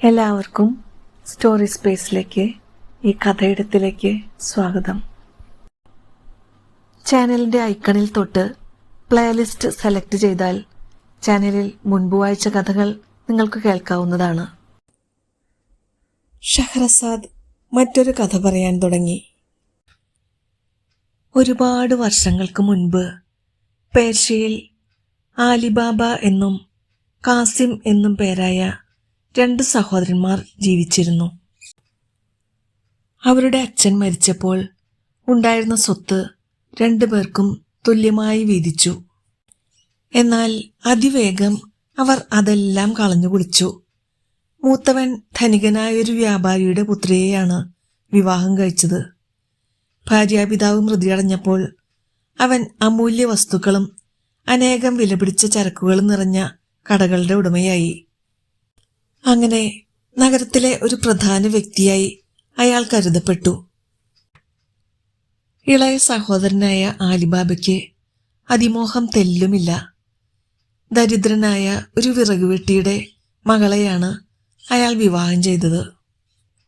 എല്ലാവർക്കും സ്റ്റോറി സ്പേസിലേക്ക് ഈ കഥയിടത്തിലേക്ക് സ്വാഗതം. ചാനലിൻ്റെ ഐക്കണിൽ തൊട്ട് പ്ലേലിസ്റ്റ് സെലക്ട് ചെയ്താൽ ചാനലിൽ മുൻപ് വായിച്ച കഥകൾ നിങ്ങൾക്ക് കേൾക്കാവുന്നതാണ്. ഷഹ്റസാദ് മറ്റൊരു കഥ പറയാൻ തുടങ്ങി. ഒരുപാട് വർഷങ്ങൾക്ക് മുൻപ് പേർഷ്യയിൽ ആലിബാബ എന്നും കാസിം എന്നും പേരായ 2 സഹോദരന്മാർ ജീവിച്ചിരുന്നു. അവരുടെ അച്ഛൻ മരിച്ചപ്പോൾ ഉണ്ടായിരുന്ന സ്വത്ത് 2 പേർക്കും തുല്യമായി വീതിച്ചു. എന്നാൽ അതിവേഗം അവർ അതെല്ലാം കളഞ്ഞു കുളിച്ചു. മൂത്തവൻ ധനികനായൊരു വ്യാപാരിയുടെ പുത്രിയെയാണ് വിവാഹം കഴിച്ചത്. ഭാര്യാപിതാവ് മൃതിയടഞ്ഞപ്പോൾ അവൻ അമൂല്യ വസ്തുക്കളും അനേകം വിലപിടിച്ച ചരക്കുകളും നിറഞ്ഞ കടകളുടെ ഉടമയായി. അങ്ങനെ നഗരത്തിലെ ഒരു പ്രധാന വ്യക്തിയായി അയാൾ കരുതപ്പെട്ടു. ഇളയ സഹോദരനായ ആലിബാബയ്ക്ക് അതിമോഹം തെല്ലുമില്ല. ദരിദ്രനായ ഒരു വിറകുവെട്ടിയുടെ മകളെയാണ് അയാൾ വിവാഹം ചെയ്തത്.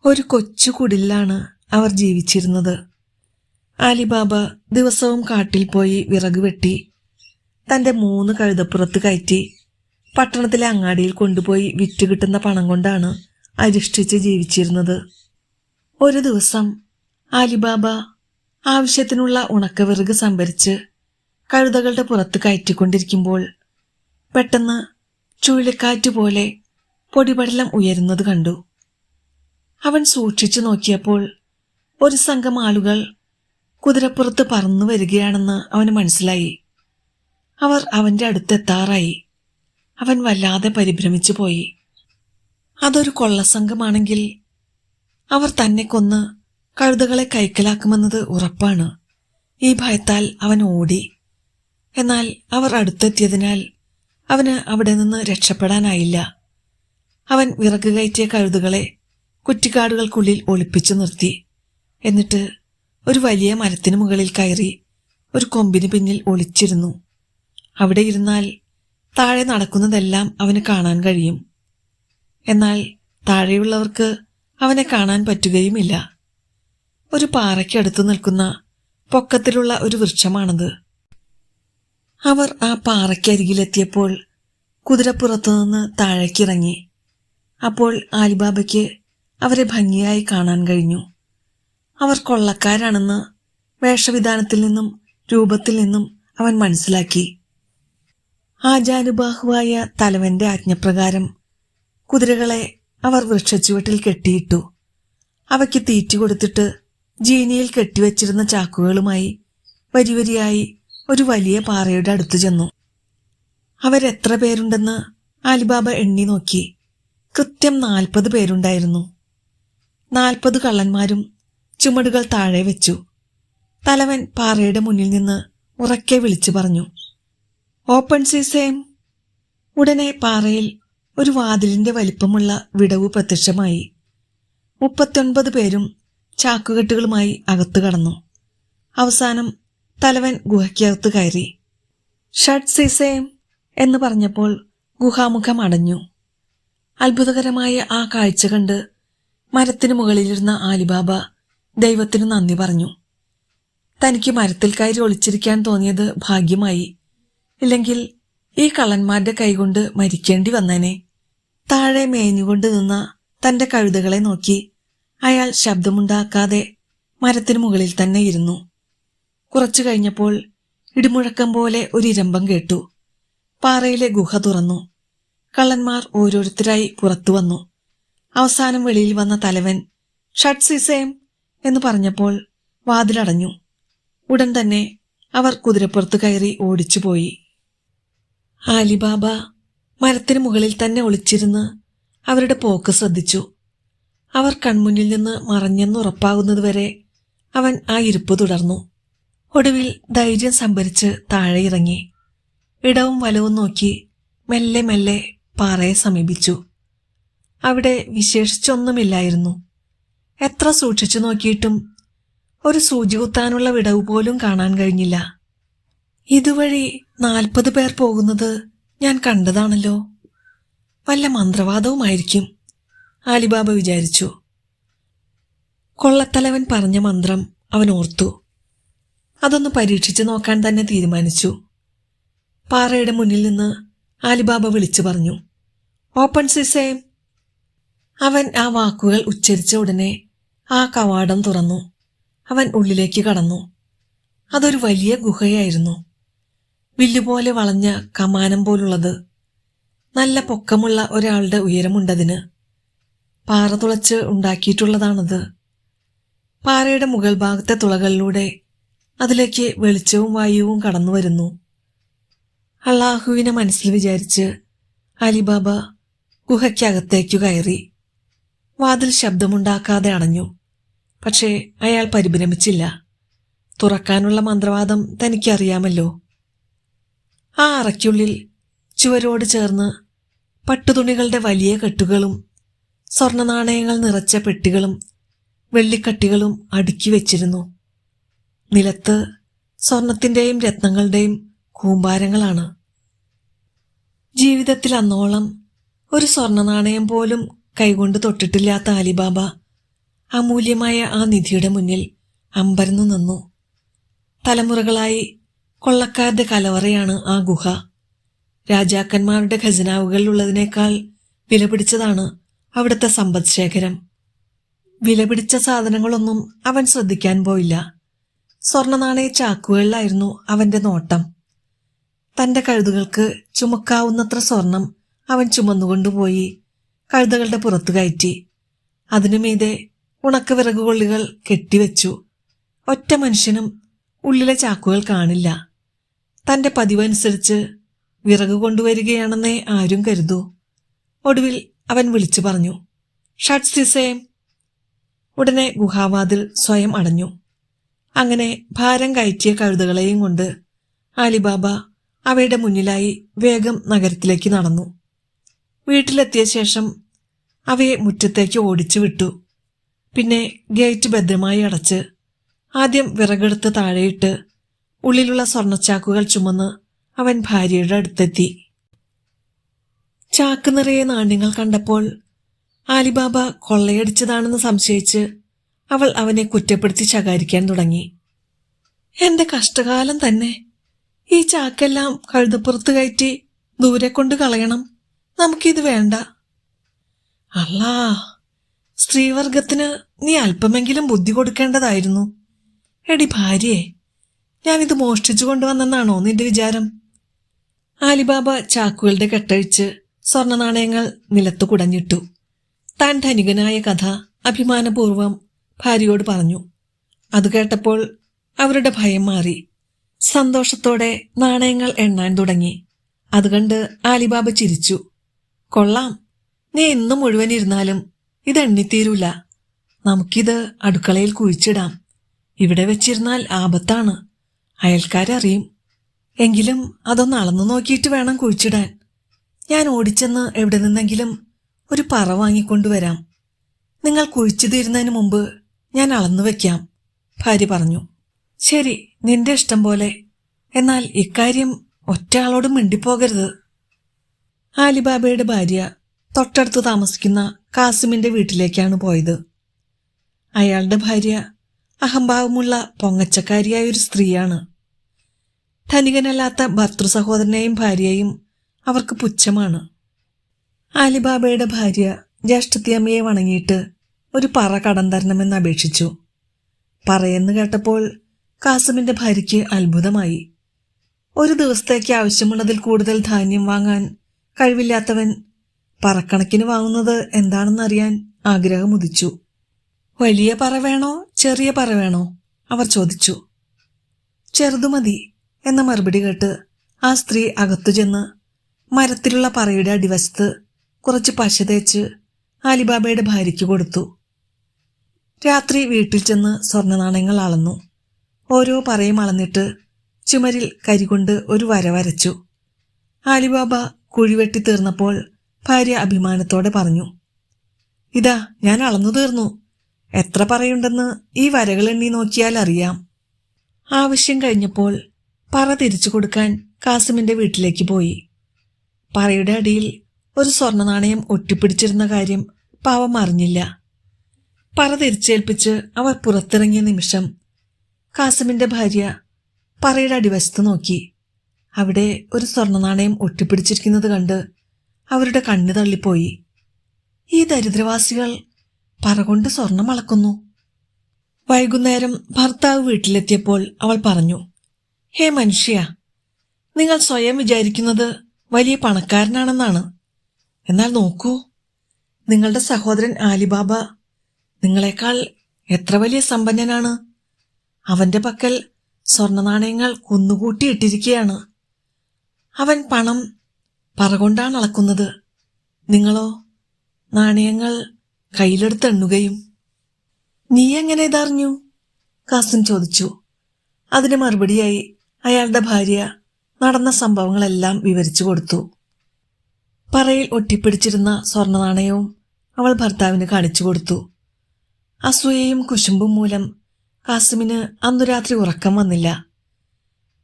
ഒരു കൊച്ചു കുടിലാണ് അവർ ജീവിച്ചിരുന്നത്. ആലിബാബ ദിവസവും കാട്ടിൽ പോയി വിറക് വെട്ടി തൻ്റെ 3 കഴുതപ്പുറത്ത് കയറ്റി പട്ടണത്തിലെ അങ്ങാടിയിൽ കൊണ്ടുപോയി വിറ്റ് കിട്ടുന്ന പണം കൊണ്ടാണ് അരിഷ്ഠിച്ച് ജീവിച്ചിരുന്നത്. ഒരു ദിവസം ആലിബാബ ആവശ്യത്തിനുള്ള ഉണക്കവിറക് സംഭരിച്ച് കഴുതകളുടെ പുറത്ത് കയറ്റിക്കൊണ്ടിരിക്കുമ്പോൾ പെട്ടെന്ന് ചുഴലിക്കാറ്റ് പോലെ പൊടിപടലം ഉയരുന്നത് കണ്ടു. അവൻ സൂക്ഷിച്ചു നോക്കിയപ്പോൾ ഒരു സംഘം ആളുകൾ കുതിരപ്പുറത്ത് പറന്നു വരികയാണെന്ന് അവന് മനസ്സിലായി. അവർ അവൻ്റെ അടുത്തെത്താറായി. അവൻ വല്ലാതെ പരിഭ്രമിച്ചു പോയി. അതൊരു കൊള്ളസംഘമാണെങ്കിൽ അവർ തന്നെ കൊന്ന് കഴുതകളെ കൈക്കലാക്കുമെന്നത് ഉറപ്പാണ്. ഈ ഭയത്താൽ അവൻ ഓടി. എന്നാൽ അവർ അടുത്തെത്തിയതിനാൽ അവന് അവിടെ നിന്ന് രക്ഷപ്പെടാനായില്ല. അവൻ വിറക് കയറ്റിയ കഴുതകളെ കുറ്റിക്കാടുകൾക്കുള്ളിൽ ഒളിപ്പിച്ചു നിർത്തി. എന്നിട്ട് ഒരു വലിയ മരത്തിനു മുകളിൽ കയറി ഒരു കൊമ്പിന് പിന്നിൽ ഒളിച്ചിരുന്നു. അവിടെ ഇരുന്നാൽ താഴെ നടക്കുന്നതെല്ലാം അവന് കാണാൻ കഴിയും. എന്നാൽ താഴെയുള്ളവർക്ക് അവനെ കാണാൻ പറ്റുകയുമില്ല. ഒരു പാറയ്ക്കടുത്ത് നിൽക്കുന്ന പൊക്കത്തിലുള്ള ഒരു വൃക്ഷമാണത്. അവർ ആ പാറയ്ക്കരികിലെത്തിയപ്പോൾ കുതിരപ്പുറത്തുനിന്ന് താഴേക്കിറങ്ങി. അപ്പോൾ ആലിബാബയ്ക്ക് അവരെ ഭംഗിയായി കാണാൻ കഴിഞ്ഞു. അവർ കൊള്ളക്കാരാണെന്ന് വേഷവിധാനത്തിൽ നിന്നും രൂപത്തിൽ നിന്നും അവൻ മനസ്സിലാക്കി. ആജാനുബാഹുവായ തലവന്റെ ആജ്ഞപ്രകാരം കുതിരകളെ അവർ വൃക്ഷച്ചുവട്ടിൽ കെട്ടിയിട്ടു. അവയ്ക്ക് തീറ്റി കൊടുത്തിട്ട് ജീനിയിൽ കെട്ടിവെച്ചിരുന്ന ചാക്കുകളുമായി വരിവരിയായി ഒരു വലിയ പാറയുടെ അടുത്ത് ചെന്നു. അവരെത്ര പേരുണ്ടെന്ന് ആലിബാബ എണ്ണി നോക്കി. കൃത്യം 40 പേരുണ്ടായിരുന്നു. 40 കള്ളന്മാരും ചുമടുകൾ താഴെ വെച്ചു. തലവൻ പാറയുടെ മുന്നിൽ നിന്ന് ഉറക്കെ വിളിച്ചു പറഞ്ഞു, "ഓപ്പൺ സീസേം!" ഉടനെ പാറയിൽ ഒരു വാതിലിന്റെ വലിപ്പമുള്ള വിടവ് പ്രത്യക്ഷമായി. 39 പേരും ചാക്കുകെട്ടുകളുമായി അകത്തു കടന്നു. അവസാനം തലവൻ ഗുഹയ്ക്കകത്ത് കയറി. "ഷട്ട് സീസേം!" എന്ന് പറഞ്ഞപ്പോൾ ഗുഹാമുഖം അടഞ്ഞു. അത്ഭുതകരമായ ആ കാഴ്ച കണ്ട് മരത്തിനു മുകളിലിരുന്ന ആലിബാബ ദൈവത്തിനു നന്ദി പറഞ്ഞു. തനിക്ക് മരത്തിൽ കയറി ഒളിച്ചിരിക്കാൻ തോന്നിയത് ഭാഗ്യമായി. ഇല്ലെങ്കിൽ ഈ കള്ളന്മാരുടെ കൈകൊണ്ട് മരിക്കേണ്ടി വന്നേനെ. താഴെ മേഞ്ഞുകൊണ്ട് നിന്ന തന്റെ കഴുതകളെ നോക്കി അയാൾ ശബ്ദമുണ്ടാക്കാതെ മരത്തിനു മുകളിൽ തന്നെ ഇരുന്നു. കുറച്ചു കഴിഞ്ഞപ്പോൾ ഇടിമുഴക്കം പോലെ ഒരു ഇരമ്പം കേട്ടു. പാറയിലെ ഗുഹ തുറന്നു. കള്ളന്മാർ ഓരോരുത്തരായി പുറത്തു വന്നു. അവസാനം വെളിയിൽ വന്ന തലവൻ "ഷട്ട് സീസേം" എന്ന് പറഞ്ഞപ്പോൾ വാതിലടഞ്ഞു. ഉടൻ തന്നെ അവർ കുതിരപ്പുറത്ത് കയറി ഓടിച്ചുപോയി. ആലിബാബ മരത്തിനു മുകളിൽ തന്നെ ഒളിച്ചിരുന്ന് അവരുടെ പോക്ക് ശ്രദ്ധിച്ചു. അവർ കൺമുന്നിൽ നിന്ന് മറഞ്ഞെന്നുറപ്പാകുന്നതുവരെ അവൻ ആ ഇരിപ്പ് തുടർന്നു. ഒടുവിൽ ധൈര്യം സംഭരിച്ച് താഴെ ഇറങ്ങി. ഇടവും വലവും നോക്കി മെല്ലെ മെല്ലെ പാറയെ സമീപിച്ചു. അവിടെ വിശേഷിച്ചൊന്നുമില്ലായിരുന്നു. എത്ര സൂക്ഷിച്ചു നോക്കിയിട്ടും ഒരു സൂചി കുത്താനുള്ള വിടവ് പോലും കാണാൻ കഴിഞ്ഞില്ല. ഇതുവഴി 40 പേർ പോകുന്നത് ഞാൻ കണ്ടതാണല്ലോ. വല്ല മന്ത്രവാദവുമായിരിക്കും. ആലിബാബ വിചാരിച്ചു. കൊള്ളത്തലവൻ പറഞ്ഞ മന്ത്രം അവൻ ഓർത്തു. അതൊന്ന് പരീക്ഷിച്ചു നോക്കാൻ തന്നെ തീരുമാനിച്ചു. പാറയുടെ മുന്നിൽ നിന്ന് ആലിബാബ വിളിച്ചു പറഞ്ഞു, ഓപ്പൺ സിസേം. അവൻ ആ വാക്കുകൾ ഉച്ചരിച്ച ഉടനെ ആ കവാടം തുറന്നു. അവൻ ഉള്ളിലേക്ക് കടന്നു. അതൊരു വലിയ ഗുഹയായിരുന്നു. വില്ലുപോലെ വളഞ്ഞ കമാനം പോലുള്ളത്. നല്ല പൊക്കമുള്ള ഒരാളുടെ ഉയരമുണ്ടതിന്. പാറ തുളച്ച് ഉണ്ടാക്കിയിട്ടുള്ളതാണത്. പാറയുടെ മുകൾ ഭാഗത്തെ തുളകളിലൂടെ അതിലേക്ക് വെളിച്ചവും വായുവും കടന്നു വരുന്നു. അള്ളാഹുവിനെ മനസ്സിൽ വിചാരിച്ച് അലിബാബ ഗുഹയ്ക്കകത്തേക്കു കയറി. വാതിൽ ശബ്ദമുണ്ടാക്കാതെ അടഞ്ഞു. പക്ഷേ അയാൾ പരിഭ്രമിച്ചില്ല. തുറക്കാനുള്ള മന്ത്രവാദം തനിക്കറിയാമല്ലോ. ആ അറയ്ക്കുള്ളിൽ ചുവരോട് ചേർന്ന് പട്ടുതുണികളുടെ വലിയ കെട്ടുകളും സ്വർണനാണയങ്ങൾ നിറച്ച പെട്ടികളും വെള്ളിക്കട്ടികളും അടുക്കി വെച്ചിരുന്നു. നിലത്ത് സ്വർണത്തിന്റെയും രത്നങ്ങളുടെയും കൂമ്പാരങ്ങളാണ്. ജീവിതത്തിൽ അന്നോളം ഒരു സ്വർണനാണയം പോലും കൈകൊണ്ട് തൊട്ടിട്ടില്ലാത്ത അലിബാബ അമൂല്യമായ ആ നിധിയുടെ മുന്നിൽ അമ്പരന്നു നിന്നു. തലമുറകളായി കൊള്ളക്കാരുടെ കലവറയാണ് ആ ഗുഹ. രാജാക്കന്മാരുടെ ഖജനാവുകളിലുള്ളതിനേക്കാൾ വിലപിടിച്ചതാണ് അവിടുത്തെ സമ്പദ്ശേഖരം. വിലപിടിച്ച സാധനങ്ങളൊന്നും അവൻ ശ്രദ്ധിക്കാൻ പോയില്ല. സ്വർണനാണയ ചാക്കുകളിലായിരുന്നു അവന്റെ നോട്ടം. തന്റെ കഴുതുകൾക്ക് ചുമക്കാവുന്നത്ര സ്വർണം അവൻ ചുമന്നുകൊണ്ടുപോയി കഴുതകളുടെ പുറത്തു കയറ്റി. അതിനുമീതെ ഉണക്ക വിറകുകൊള്ളികൾ കെട്ടിവെച്ചു. ഒറ്റ മനുഷ്യനും ഉള്ളിലെ ചാക്കുകൾ കാണില്ല. തന്റെ പതിവനുസരിച്ച് വിറക് കൊണ്ടുവരികയാണെന്നേ ആരും കരുതൂ. ഒടുവിൽ അവൻ വിളിച്ചു പറഞ്ഞു, ഷട്ട് സിസേം. ഉടനെ ഗുഹാവാതിൽ സ്വയം അടഞ്ഞു. അങ്ങനെ ഭാരം കയറ്റിയ കഴുതകളെയും കൊണ്ട് അലിബാബ അവയുടെ മുന്നിലായി വേഗം നഗരത്തിലേക്ക് നടന്നു. വീട്ടിലെത്തിയ ശേഷം അവയെ മുറ്റത്തേക്ക് ഓടിച്ചു വിട്ടു. പിന്നെ ഗേറ്റ് ഭദ്രമായി അടച്ച് ആദ്യം വിറകെടുത്ത് താഴെയിട്ട് ഉള്ളിലുള്ള സ്വർണച്ചാക്കുകൾ ചുമന്ന് അവൻ ഭാര്യയുടെ അടുത്തെത്തി. ചാക്ക് നിറയെ നാണ്യങ്ങൾ കണ്ടപ്പോൾ ആലിബാബ കൊള്ളയടിച്ചതാണെന്ന് സംശയിച്ച് അവൾ അവനെ കുറ്റപ്പെടുത്തി ശകാരിക്കാൻ തുടങ്ങി. എന്റെ കഷ്ടകാലം തന്നെ. ഈ ചാക്കെല്ലാം കഴുതപ്പുറത്ത് കയറ്റി ദൂരെ കൊണ്ട് കളയണം. നമുക്കിത് വേണ്ട. അല്ലാ, സ്ത്രീവർഗത്തിന് നീ അല്പമെങ്കിലും ബുദ്ധി കൊടുക്കേണ്ടതായിരുന്നു. എടി ഭാര്യയെ, ഞാനിത് മോഷ്ടിച്ചു കൊണ്ടുവന്നെന്നാണോ നിന്റെ വിചാരം? ആലിബാബ ചാക്കുകളുടെ കെട്ടഴിച്ച് സ്വർണനാണയങ്ങൾ നിലത്തു കുടഞ്ഞിട്ടു. താൻ ധനികനായ കഥ അഭിമാനപൂർവം ഭാര്യയോട് പറഞ്ഞു. അത് കേട്ടപ്പോൾ അവരുടെ ഭയം മാറി. സന്തോഷത്തോടെ നാണയങ്ങൾ എണ്ണാൻ തുടങ്ങി. അതുകണ്ട് ആലിബാബ ചിരിച്ചു. കൊള്ളാം, നീ ഇന്നും മുഴുവൻ ഇരുന്നാലും ഇതെണ്ണിത്തീരൂല. നമുക്കിത് അടുക്കളയിൽ കുഴിച്ചിടാം. ഇവിടെ വെച്ചിരുന്നാൽ ആപത്താണ്. അയൽക്കാരറിയും. എങ്കിലും അതൊന്ന് അളന്നു നോക്കിയിട്ട് വേണം കുഴിച്ചിടാൻ. ഞാൻ ഓടിച്ചെന്ന് എവിടെ നിന്നെങ്കിലും ഒരു പറ വാങ്ങിക്കൊണ്ടുവരാം. നിങ്ങൾ കുഴിച്ചു തീരുന്നതിന് മുമ്പ് ഞാൻ അളന്നു വെക്കാം, ഭാര്യ പറഞ്ഞു. ശരി, നിന്റെ ഇഷ്ടം പോലെ. എന്നാൽ ഇക്കാര്യം ഒറ്റയാളോടും മിണ്ടിപ്പോകരുത്. ആലിബാബയുടെ ഭാര്യ തൊട്ടടുത്ത് താമസിക്കുന്ന കാസിമിന്റെ വീട്ടിലേക്കാണ് പോയത്. അയാളുടെ ഭാര്യ അഹംഭാവമുള്ള പൊങ്ങച്ചക്കാരിയായ ഒരു സ്ത്രീയാണ്. ധനികനല്ലാത്ത ഭർത്തൃ സഹോദരനെയും ഭാര്യയെയും അവർക്ക് പുച്ഛമാണ്. ആലിബാബയുടെ ഭാര്യ ജ്യേഷ്ഠത്തിയമ്മയെ വണങ്ങിയിട്ട് ഒരു പറ കടം തരണമെന്ന് അപേക്ഷിച്ചു. പറയെന്ന് കേട്ടപ്പോൾ കാസിമിന്റെ ഭാര്യയ്ക്ക് അത്ഭുതമായി. ഒരു ദിവസത്തേക്ക് ആവശ്യമുള്ളതിൽ കൂടുതൽ ധാന്യം വാങ്ങാൻ കഴിവില്ലാത്തവൻ പറക്കണക്കിന് വാങ്ങുന്നത് എന്താണെന്നറിയാൻ ആഗ്രഹമുദിച്ചു. വലിയ പറ വേണോ ചെറിയ പറ വേണോ? അവർ ചോദിച്ചു. ചെറുതുമതി എന്ന മറുപടി കേട്ട് ആ സ്ത്രീ അകത്തു ചെന്ന് മരത്തിലുള്ള പറയുടെ അടിവശത്ത് കുറച്ച് പശ തേച്ച് ആലിബാബയുടെ ഭാര്യയ്ക്ക് കൊടുത്തു. രാത്രി വീട്ടിൽ ചെന്ന് സ്വർണനാണയങ്ങൾ അളന്നു. ഓരോ പറയും അളന്നിട്ട് ചുമരിൽ കരികൊണ്ട് ഒരു വര വരച്ചു. ആലിബാബ കുഴിവെട്ടി തീർന്നപ്പോൾ ഭാര്യ അഭിമാനത്തോടെ പറഞ്ഞു, ഇതാ ഞാൻ അളന്നു തീർന്നു. എത്ര പറയുണ്ടെന്ന് ഈ വരകൾ എണ്ണി നോക്കിയാൽ അറിയാം. ആവശ്യം കഴിഞ്ഞപ്പോൾ പറ തിരിച്ചു കൊടുക്കാൻ കാസിമിന്റെ വീട്ടിലേക്ക് പോയി. പറയുടെ അടിയിൽ ഒരു സ്വർണനാണയം ഒട്ടിപ്പിടിച്ചിരുന്ന കാര്യം പാവം അറിഞ്ഞില്ല. പറ തിരിച്ചേൽപ്പിച്ച് അവർ പുറത്തിറങ്ങിയ നിമിഷം കാസിമിന്റെ ഭാര്യ പറയുടെ അടിവശത്ത് നോക്കി. അവിടെ ഒരു സ്വർണ്ണനാണയം ഒട്ടിപ്പിടിച്ചിരിക്കുന്നത് കണ്ട് അവരുടെ കണ്ണ് തള്ളിപ്പോയി. ഈ ദരിദ്രവാസികൾ പറകൊണ്ട് സ്വർണം അളക്കുന്നു. വൈകുന്നേരം ഭർത്താവ് വീട്ടിലെത്തിയപ്പോൾ അവൾ പറഞ്ഞു, ഹേ മനുഷ്യ, നിങ്ങൾ സ്വയം വിചാരിക്കുന്നത് വലിയ പണക്കാരനാണെന്നാണ്. എന്നാൽ നോക്കൂ, നിങ്ങളുടെ സഹോദരൻ ആലിബാബ നിങ്ങളെക്കാൾ എത്ര വലിയ സമ്പന്നനാണ്. അവന്റെ പക്കൽ സ്വർണ്ണനാണയങ്ങൾ കുന്നുകൂട്ടിയിട്ടിരിക്കുകയാണ്. അവൻ പണം പറകൊണ്ടാണ് അളക്കുന്നത്. നിങ്ങളോ നാണയങ്ങൾ കയ്യിലെടുത്തെണ്ണുകയും. നീ എങ്ങനെ ഇതറിഞ്ഞു? കാസിം ചോദിച്ചു. അതിന് മറുപടിയായി അയാളുടെ ഭാര്യ നടന്ന സംഭവങ്ങളെല്ലാം വിവരിച്ചു കൊടുത്തു. പറയിൽ ഒട്ടിപ്പിടിച്ചിരുന്ന സ്വർണ്ണനാണയവും അവൾ ഭർത്താവിന് കാണിച്ചു കൊടുത്തു. അസൂയയും കുശുമ്പും മൂലം കാസിമിന് അന്നു രാത്രി ഉറക്കം വന്നില്ല.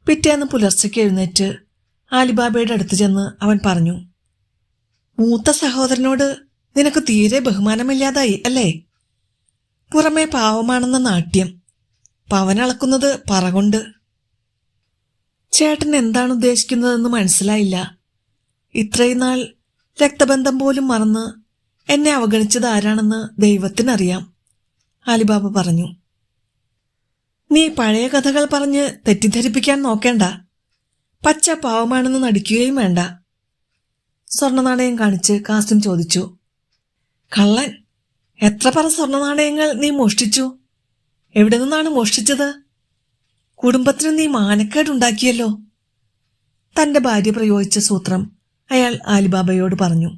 പിറ്റേന്ന് പുലർച്ചയ്ക്ക് എഴുന്നേറ്റ് ആലിബാബയുടെ അടുത്ത് ചെന്ന് അവൻ പറഞ്ഞു, മൂത്ത സഹോദരനോട് നിനക്ക് തീരെ ബഹുമാനമില്ലാതായി അല്ലേ? പുറമേ പാവമാണെന്ന നാട്യം, പവനളക്കുന്നത് പറകൊണ്ട്. ചേട്ടൻ എന്താണ് ഉദ്ദേശിക്കുന്നതെന്ന് മനസ്സിലായില്ല. ഇത്രയും നാൾ രക്തബന്ധം പോലും മറന്ന് എന്നെ അവഗണിച്ചത് ആരാണെന്ന് ദൈവത്തിനറിയാം, ആലിബാബ പറഞ്ഞു. നീ പഴയ കഥകൾ പറഞ്ഞ് തെറ്റിദ്ധരിപ്പിക്കാൻ നോക്കേണ്ട. പച്ച പാവമാണെന്ന് നടിക്കുകയും വേണ്ട. സ്വർണ്ണനാണയം കാണിച്ച് കാസിം ചോദിച്ചു. കള്ളൻ, എത്ര പറ സ്വർണ്ണനാണയങ്ങൾ നീ മോഷ്ടിച്ചു? എവിടെ നിന്നാണ് മോഷ്ടിച്ചത്? കുടുംബത്തിന് നീ മാനക്കേടുണ്ടാക്കിയല്ലോ. തന്റെ ഭാര്യ പ്രയോഗിച്ച സൂത്രം അയാൾ ആലിബാബയോട് പറഞ്ഞു.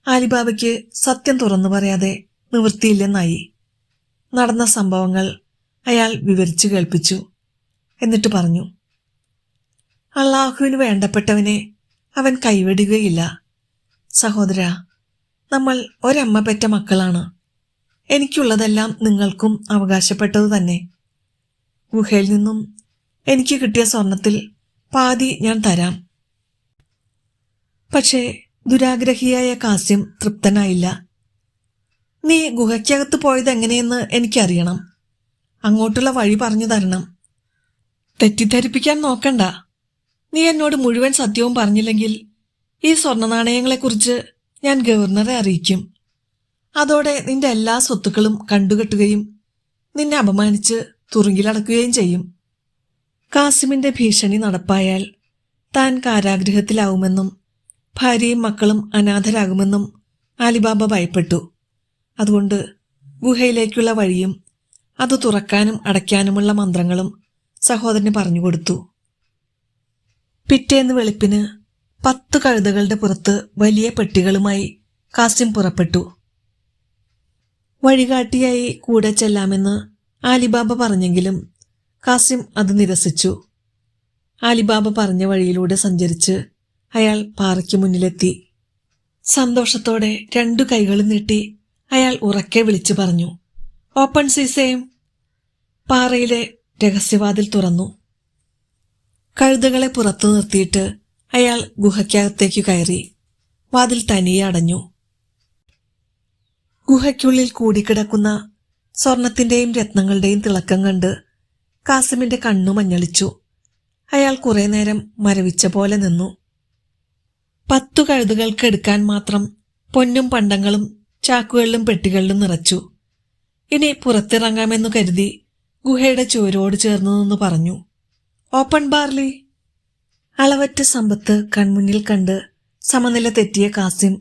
ആലിബാബയ്ക്ക് സത്യം തുറന്നു പറയാതെ നിവൃത്തിയില്ലെന്നായി. നടന്ന സംഭവങ്ങൾ അയാൾ വിവരിച്ചു കേൾപ്പിച്ചു. എന്നിട്ട് പറഞ്ഞു, അള്ളാഹുവിന് വേണ്ടപ്പെട്ടവനെ അവൻ കൈവെടുകയില്ല. സഹോദര, നമ്മൾ ഒരമ്മ പെറ്റ മക്കളാണ്. എനിക്കുള്ളതെല്ലാം നിങ്ങൾക്കും അവകാശപ്പെട്ടത് തന്നെ. ഗുഹയിൽ നിന്നും എനിക്ക് കിട്ടിയ സ്വർണത്തിൽ പാതി ഞാൻ തരാം. പക്ഷേ ദുരാഗ്രഹിയായ കാസിം തൃപ്തനായില്ല. നീ ഗുഹയ്ക്കകത്ത് പോയത് എങ്ങനെയെന്ന് എനിക്കറിയണം. അങ്ങോട്ടുള്ള വഴി പറഞ്ഞു തരണം. തെറ്റിദ്ധരിപ്പിക്കാൻ നോക്കണ്ട. നീ എന്നോട് മുഴുവൻ സത്യവും പറഞ്ഞില്ലെങ്കിൽ ഈ സ്വർണ്ണനാണയങ്ങളെക്കുറിച്ച് ഞാൻ ഗവർണറെ അറിയിക്കും. അതോടെ നിന്റെ എല്ലാ സ്വത്തുക്കളും കണ്ടുകെട്ടുകയും നിന്നെ അപമാനിച്ച് തുറുങ്കിലടക്കുകയും ചെയ്യും. കാസിമിന്റെ ഭീഷണി നടപ്പായാൽ താൻ കാരാഗൃഹത്തിലാവുമെന്നും ഭാര്യയും മക്കളും അനാഥരാകുമെന്നും ആലിബാബ ഭയപ്പെട്ടു. അതുകൊണ്ട് ഗുഹയിലേക്കുള്ള വഴിയും അത് തുറക്കാനും അടയ്ക്കാനുമുള്ള മന്ത്രങ്ങളും സഹോദരന് പറഞ്ഞുകൊടുത്തു. പിറ്റേന്ന് വെളുപ്പിന് 10 കഴുതകളുടെ പുറത്ത് വലിയ പെട്ടികളുമായി കാസിം പുറപ്പെട്ടു. വഴികാട്ടിയായി കൂടെ ചെല്ലാമെന്ന് ആലിബാബ പറഞ്ഞെങ്കിലും കാസിം അത് നിരസിച്ചു. ആലിബാബ പറഞ്ഞ വഴിയിലൂടെ സഞ്ചരിച്ച് അയാൾ പാറയ്ക്ക് മുന്നിലെത്തി. സന്തോഷത്തോടെ 2 കൈകളും നീട്ടി അയാൾ ഉറക്കെ വിളിച്ചു പറഞ്ഞു, ഓപ്പൺ സീസേം. പാറയിലെ രഹസ്യവാതിൽ തുറന്നു. കഴുതകളെ പുറത്തു നിർത്തിയിട്ട് അയാൾ ഗുഹയ്ക്കകത്തേക്ക് കയറി. വാതിൽ തനിയെ അടഞ്ഞു. ഗുഹയ്ക്കുള്ളിൽ കൂടിക്കിടക്കുന്ന സ്വർണത്തിന്റെയും രത്നങ്ങളുടെയും തിളക്കം കണ്ട് കാസിമിന്റെ കണ്ണു മഞ്ഞളിച്ചു. അയാൾ കുറെ നേരം മരവിച്ച പോലെ നിന്നു. 10 കഴുതുകൾക്ക് എടുക്കാൻ മാത്രം പൊന്നും പണ്ടങ്ങളും ചാക്കുകളിലും പെട്ടികളിലും നിറച്ചു. ഇനി പുറത്തിറങ്ങാമെന്നു കരുതി ഗുഹയുടെ ചുവരോട് ചേർന്നു നിന്ന് പറഞ്ഞു, ഓപ്പൺ ബാർലി. അളവറ്റ സമ്പത്ത് കൺമുന്നിൽ കണ്ട് സമനില തെറ്റിയ കാസിം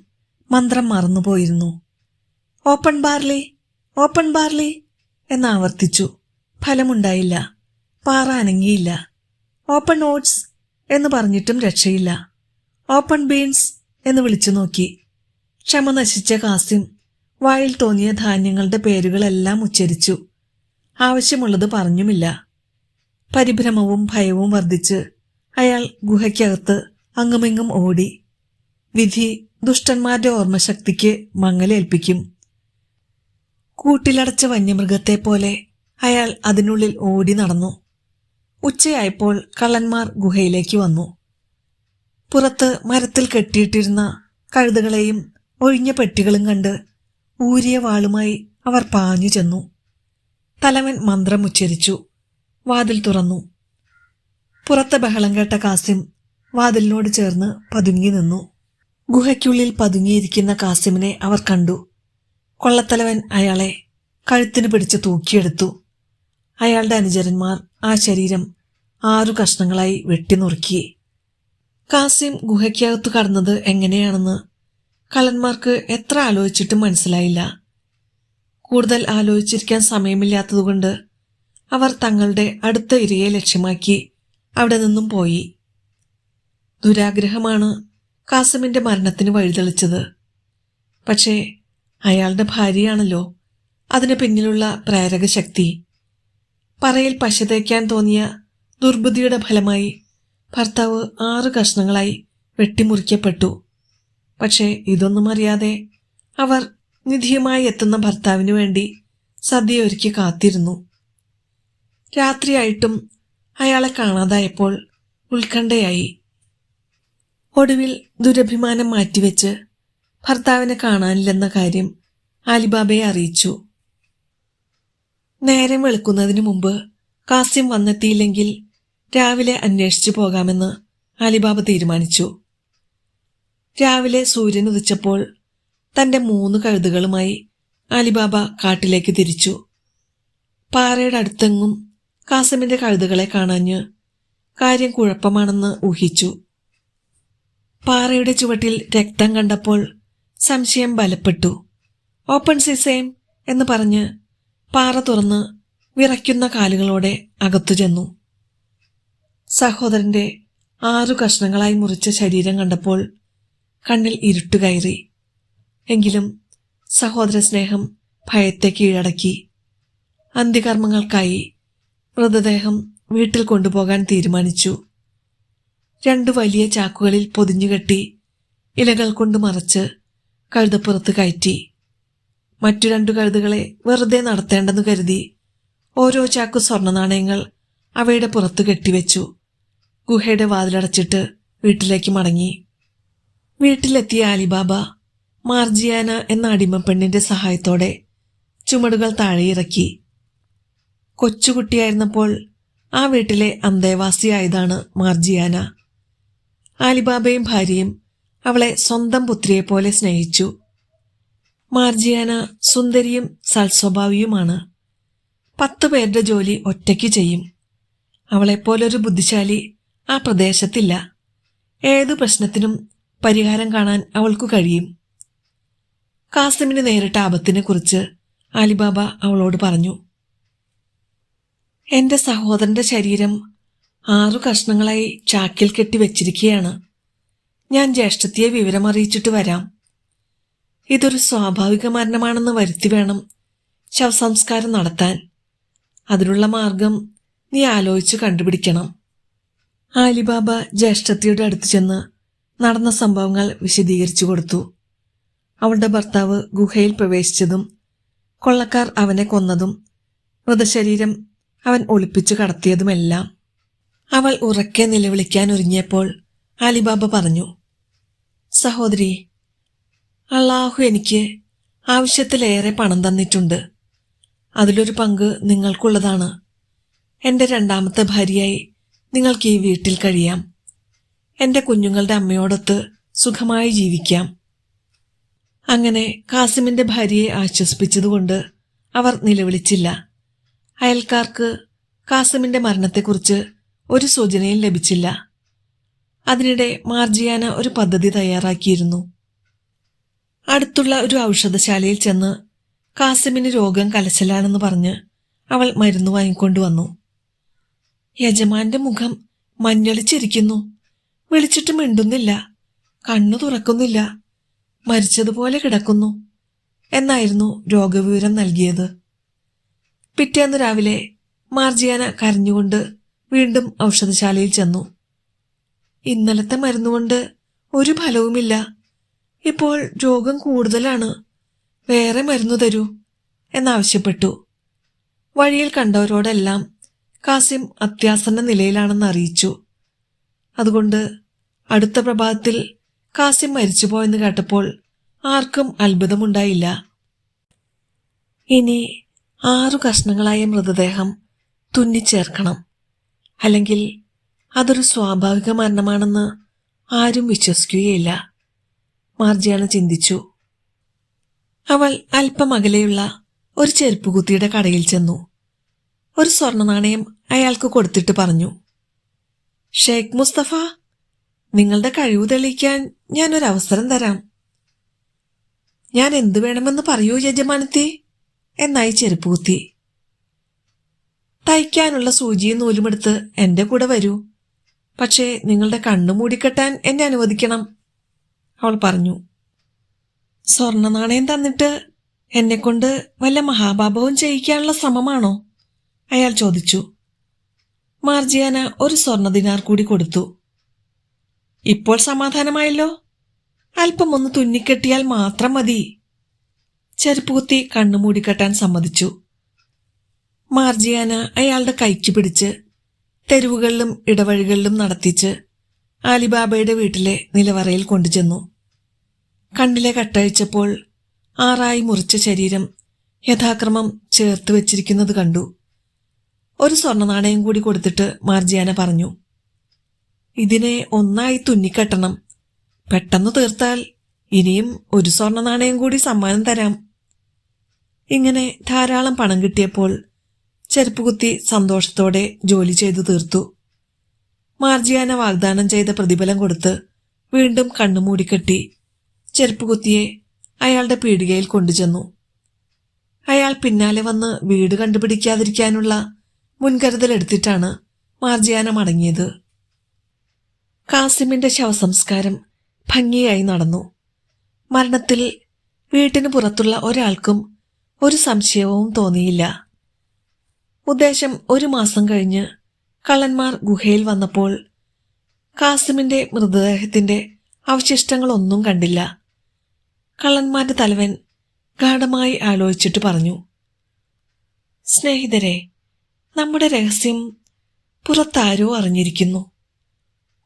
മന്ത്രം മറന്നുപോയിരുന്നു. ഓപ്പൺ ബാർലി, ഓപ്പൺ ബാർലി എന്നാവർത്തിച്ചു. ഫലമുണ്ടായില്ല. പാറ അനങ്ങിയില്ല. ഓപ്പൺ ഓട്സ് എന്ന് പറഞ്ഞിട്ടും രക്ഷയില്ല. ഓപ്പൺ ബീൻസ് എന്ന് വിളിച്ചു നോക്കി. ക്ഷമ നശിച്ച കാസിം വായിൽ തോന്നിയ ധാന്യങ്ങളുടെ പേരുകളെല്ലാം ഉച്ചരിച്ചു. ആവശ്യമുള്ളത് പറഞ്ഞുമില്ല. പരിഭ്രമവും ഭയവും വർദ്ധിച്ച് അയാൾ ഗുഹയ്ക്കകത്ത് അങ്ങുമിങ്ങും ഓടി. വിധി ദുഷ്ടന്മാരുടെ ഓർമ്മശക്തിക്ക് മങ്ങലേൽപ്പിക്കും. കൂട്ടിലടച്ച വന്യമൃഗത്തെ പോലെ അയാൾ അതിനുള്ളിൽ ഓടി നടന്നു. ഉച്ചയായപ്പോൾ കള്ളന്മാർ ഗുഹയിലേക്ക് വന്നു. പുറത്ത് മരത്തിൽ കെട്ടിയിട്ടിരുന്ന കഴുതകളെയും ഒഴിഞ്ഞ പെട്ടികളും കണ്ട് ഊരിയ വാളുമായി അവർ പാഞ്ഞു ചെന്നു. തലവൻ മന്ത്രം ഉച്ചരിച്ചു. വാതിൽ തുറന്നു. പുറത്തെ ബഹളം കേട്ട കാസിം വാതിലിനോട് ചേർന്ന് പതുങ്ങി നിന്നു. ഗുഹയ്ക്കുള്ളിൽ പതുങ്ങിയിരിക്കുന്ന കാസിമിനെ അവർ കണ്ടു. കൊള്ളത്തലവൻ അയാളെ കഴുത്തിന് പിടിച്ച് തൂക്കിയെടുത്തു. അയാളുടെ അനുചരന്മാർ ആ ശരീരം 6 കഷ്ണങ്ങളായി വെട്ടിനുറുക്കി. കാസിം ഗുഹയ്ക്കകത്തു കടന്നത് എങ്ങനെയാണെന്ന് കള്ളന്മാർക്ക് എത്ര ആലോചിച്ചിട്ടും മനസ്സിലായില്ല. കൂടുതൽ ആലോചിച്ചിരിക്കാൻ സമയമില്ലാത്തതുകൊണ്ട് അവർ തങ്ങളുടെ അടുത്ത ഇരയെ ലക്ഷ്യമാക്കി അവിടെ നിന്നും പോയി. ദുരാഗ്രഹമാണ് കാസിമിന്റെ മരണത്തിന് വഴിതെളിച്ചത്. പക്ഷേ അയാളുടെ ഭാര്യയാണല്ലോ അതിന് പിന്നിലുള്ള പ്രേരക ശക്തി. പറയിൽ പശ തേക്കാൻ തോന്നിയ ദുർബുദ്ധിയുടെ ഫലമായി ഭർത്താവ് 6 കഷ്ണങ്ങളായി വെട്ടിമുറിക്കപ്പെട്ടു. പക്ഷേ ഇതൊന്നും അറിയാതെ അവർ നിധിയുമായി എത്തുന്ന ഭർത്താവിനു വേണ്ടി സദ്യയൊരുക്കി കാത്തിരുന്നു. രാത്രിയായിട്ടും അയാളെ കാണാതായപ്പോൾ ഉത്കണ്ഠയായി. ഒടുവിൽ ദുരഭിമാനം മാറ്റിവെച്ച് ഭർത്താവിനെ കാണാനില്ലെന്ന കാര്യം അലിബാബയെ അറിയിച്ചു. നേരം വെളുക്കുന്നതിനു മുമ്പ് കാസിം വന്നെത്തിയില്ലെങ്കിൽ രാവിലെ അന്വേഷിച്ചു പോകാമെന്ന് അലിബാബ തീരുമാനിച്ചു. രാവിലെ സൂര്യൻ ഉദിച്ചപ്പോൾ തന്റെ 3 കഴുതുകളുമായി അലിബാബ കാട്ടിലേക്ക് തിരിച്ചു. പാറയുടെ അടുത്തെങ്ങും കാസിമിന്റെ കഴുതുകളെ കാണാഞ്ഞ് കാര്യം കുഴപ്പമാണെന്ന് ഊഹിച്ചു. പാറയുടെ ചുവട്ടിൽ രക്തം കണ്ടപ്പോൾ സംശയം ബലപ്പെട്ടു. ഓപ്പൺ സിസേം എന്ന് പറഞ്ഞ് പാറ തുറന്ന് വിറയ്ക്കുന്ന കാലുകളോടെ അകത്തു ചെന്നു. സഹോദരന്റെ 6 കഷ്ണങ്ങളായി മുറിച്ച ശരീരം കണ്ടപ്പോൾ കണ്ണിൽ ഇരുട്ടുകയറി. എങ്കിലും സഹോദര സ്നേഹം ഭയത്തെ കീഴടക്കി. അന്ത്യകർമ്മങ്ങൾക്കായി മൃതദേഹം വീട്ടിൽ കൊണ്ടുപോകാൻ തീരുമാനിച്ചു. 2 വലിയ ചാക്കുകളിൽ പൊതിഞ്ഞുകെട്ടി ഇലകൾ കൊണ്ട് മറച്ച് കഴുതപ്പുറത്ത് കയറ്റി. മറ്റു 2 കഴുതുകളെ വെറുതെ നടത്തേണ്ടെന്ന് കരുതി ഓരോ ചാക്കു സ്വർണ്ണ നാണയങ്ങൾ അവയുടെ പുറത്ത് കെട്ടിവെച്ചു. ഗുഹയുടെ വാതിലടച്ചിട്ട് വീട്ടിലേക്ക് മടങ്ങി. വീട്ടിലെത്തിയ അലിബാബ മാർജിയാന എന്ന അടിമപ്പെണ്ണിന്റെ സഹായത്തോടെ ചുമടുകൾ താഴെയിറക്കി. കൊച്ചുകുട്ടിയായിരുന്നപ്പോൾ ആ വീട്ടിലെ അന്തേവാസിയായതാണ് മാർജിയാന. അലിബാബയും ഭാര്യയും അവളെ സ്വന്തം പുത്രിയെപ്പോലെ സ്നേഹിച്ചു. മാർജിയാന സുന്ദരിയും സൽസ്വഭാവിയുമാണ്. 10 പേരുടെ ജോലി ഒറ്റയ്ക്ക് ചെയ്യും. അവളെപ്പോലൊരു ബുദ്ധിശാലി ആ പ്രദേശത്തില്ല. ഏതു പ്രശ്നത്തിനും പരിഹാരം കാണാൻ അവൾക്കു കഴിയും. കാസിമിന് നേരിട്ട ആപത്തിനെക്കുറിച്ച് അലിബാബ അവളോട് പറഞ്ഞു. എന്റെ സഹോദരന്റെ ശരീരം 6 കഷ്ണങ്ങളായി ചാക്കിൽ കെട്ടി വെച്ചിരിക്കുകയാണ്. ഞാൻ ജ്യേഷ്ഠത്തിയെ വിവരമറിയിച്ചിട്ട് വരാം. ഇതൊരു സ്വാഭാവിക മരണമാണെന്ന് വരുത്തി വേണം ശവസംസ്കാരം നടത്താൻ. അതിനുള്ള മാർഗം നീ ആലോചിച്ച് കണ്ടുപിടിക്കണം. അലിബാബ ജ്യേഷ്ഠത്തിയുടെ അടുത്ത് ചെന്ന് നടന്ന സംഭവങ്ങൾ വിശദീകരിച്ചു കൊടുത്തു. അവളുടെ ഭർത്താവ് ഗുഹയിൽ പ്രവേശിച്ചതും കൊള്ളക്കാർ അവനെ കൊന്നതും മൃതശരീരം അവൻ ഒളിപ്പിച്ചു കടത്തിയതുമെല്ലാം. അവൾ ഉറക്കെ നിലവിളിക്കാൻ ഒരുങ്ങിയപ്പോൾ അലിബാബ പറഞ്ഞു, സഹോദരി, അള്ളാഹു എനിക്ക് ആവശ്യത്തിലേറെ പണം തന്നിട്ടുണ്ട്. അതിലൊരു പങ്ക് നിങ്ങൾക്കുള്ളതാണ്. എന്റെ 2ാമത്തെ ഭാര്യയായി നിങ്ങൾക്ക് ഈ വീട്ടിൽ കഴിയാം. എന്റെ കുഞ്ഞുങ്ങളുടെ അമ്മയോടൊത്ത് സുഖമായി ജീവിക്കാം. അങ്ങനെ കാസിമിന്റെ ഭാര്യയെ ആശ്വസിപ്പിച്ചതുകൊണ്ട് അവർ നിലവിളിച്ചില്ല. അയൽക്കാർക്ക് കാസിമിന്റെ മരണത്തെക്കുറിച്ച് ഒരു സൂചനയും ലഭിച്ചില്ല. അതിനിടെ മാർജിയാന ഒരു പദ്ധതി തയ്യാറാക്കിയിരുന്നു. അടുത്തുള്ള ഒരു ഔഷധശാലയിൽ ചെന്ന് കാസിമിന് രോഗം കലശലാണെന്ന് പറഞ്ഞ് അവൾ മരുന്ന് വാങ്ങിക്കൊണ്ടുവന്നു. യജമാന്റെ മുഖം മഞ്ഞളിച്ചിരിക്കുന്നു. വിളിച്ചിട്ട് മിണ്ടുന്നില്ല, കണ്ണു തുറക്കുന്നില്ല, മരിച്ചതുപോലെ കിടക്കുന്നു എന്നായിരുന്നു രോഗവിവരം നൽകിയത്. പിറ്റേന്ന് രാവിലെ മാർജിയാന കരഞ്ഞുകൊണ്ട് വീണ്ടും ഔഷധശാലയിൽ ചെന്നു. ഇന്നലത്തെ മരുന്നുകൊണ്ട് ഒരു ഫലവുമില്ല. ഇപ്പോൾ രോഗം കൂടുതലാണ്. വേറെ മരുന്നു തരൂ എന്നാവശ്യപ്പെട്ടു. വഴിയിൽ കണ്ടവരോടെല്ലാം കാസിം അത്യാസന്ന നിലയിലാണെന്ന് അറിയിച്ചു. അതുകൊണ്ട് അടുത്ത പ്രഭാതത്തിൽ കാസിം മരിച്ചുപോയെന്ന് കേട്ടപ്പോൾ ആർക്കും അത്ഭുതമുണ്ടായില്ല. ഇനി 6 കഷ്ണങ്ങളായ മൃതദേഹം തുന്നിച്ചേർക്കണം. അല്ലെങ്കിൽ അതൊരു സ്വാഭാവിക മരണമാണെന്ന് ആരും വിശ്വസിക്കുകയില്ല. മാർജിയാന ചിന്തിച്ചു. അവൾ അല്പം അകലെയുള്ള ഒരു ചെരുപ്പുകുത്തിയുടെ കടയിൽ ചെന്നു. ഒരു സ്വർണ്ണ നാണയം അയാൾക്ക് കൊടുത്തിട്ട് പറഞ്ഞു, ഷേഖ് മുസ്തഫ, നിങ്ങളുടെ കഴിവ് തെളിയിക്കാൻ ഞാനൊരവസരം തരാം. ഞാൻ എന്തു വേണമെന്ന് പറയൂ യജമാനത്തി എന്നായി ചെരുപ്പുകുത്തി. തയ്ക്കാനുള്ള സൂചിയും നൂലുമെടുത്ത് എന്റെ കൂടെ വരൂ. പക്ഷേ നിങ്ങളുടെ കണ്ണു മൂടിക്കെട്ടാൻ എന്നെ അനുവദിക്കണം, അവൾ പറഞ്ഞു. സ്വർണ്ണ നാണയം തന്നിട്ട് എന്നെക്കൊണ്ട് വല്ല മഹാപാപവും ചെയ്യിക്കാനുള്ള ശ്രമമാണോ? അയാൾ ചോദിച്ചു. മാർജിയാന ഒരു സ്വർണ്ണ ദിനാർ കൂടി കൊടുത്തു. ഇപ്പോൾ സമാധാനമായല്ലോ. അല്പം ഒന്ന് തുന്നിക്കെട്ടിയാൽ മാത്രം മതി. ചെരുപ്പുകുത്തി കണ്ണുമൂടിക്കെട്ടാൻ സമ്മതിച്ചു. മാർജിയാന അയാളുടെ കൈക്ക് പിടിച്ച് തെരുവുകളിലും ഇടവഴികളിലും നടത്തിച്ച് ആലിബാബയുടെ വീട്ടിലെ നിലവറയിൽ കൊണ്ടുചെന്നു. കണ്ണിലെ കട്ടഴിച്ചപ്പോൾ 6 മുറിച്ച ശരീരം യഥാക്രമം ചേർത്ത് വെച്ചിരിക്കുന്നത് കണ്ടു. ഒരു സ്വർണ്ണ നാണയം കൂടി കൊടുത്തിട്ട് മാർജിയാന പറഞ്ഞു, ഇതിനെ 1 തുന്നിക്കെട്ടണം. പെട്ടെന്ന് തീർത്താൽ ഇനിയും ഒരു സ്വർണ്ണ നാണയം കൂടി സമ്മാനം തരാം. ഇങ്ങനെ ധാരാളം പണം കിട്ടിയപ്പോൾ ചെരുപ്പുകുത്തി സന്തോഷത്തോടെ ജോലി ചെയ്തു തീർത്തു. മാർജിയാന വാഗ്ദാനം ചെയ്ത പ്രതിഫലം കൊടുത്ത് വീണ്ടും കണ്ണുമൂടിക്കെട്ടി ചെരുപ്പുകുത്തിയെ അയാളുടെ പീടികയിൽ കൊണ്ടുചെന്നു. അയാൾ പിന്നാലെ വന്ന് വീട് കണ്ടുപിടിക്കാതിരിക്കാനുള്ള മുൻകരുതലെടുത്തിട്ടാണ് മാർജിയാന മടങ്ങിയത്. കാസിമിന്റെ ശവസംസ്കാരം ഭംഗിയായി നടന്നു. മരണത്തിൽ വീട്ടിന് പുറത്തുള്ള ഒരാൾക്കും ഒരു സംശയവും തോന്നിയില്ല. ഉദ്ദേശം 1 മാസം കഴിഞ്ഞ് കള്ളന്മാർ ഗുഹയിൽ വന്നപ്പോൾ കാസിമിന്റെ മൃതദേഹത്തിന്റെ അവശിഷ്ടങ്ങളൊന്നും കണ്ടില്ല. കള്ളന്മാരുടെ തലവൻ ഗാഢമായി ആലോചിച്ചിട്ട് പറഞ്ഞു, സ്നേഹിതരെ, നമ്മുടെ രഹസ്യം പുറത്താരോ അറിഞ്ഞിരിക്കുന്നു.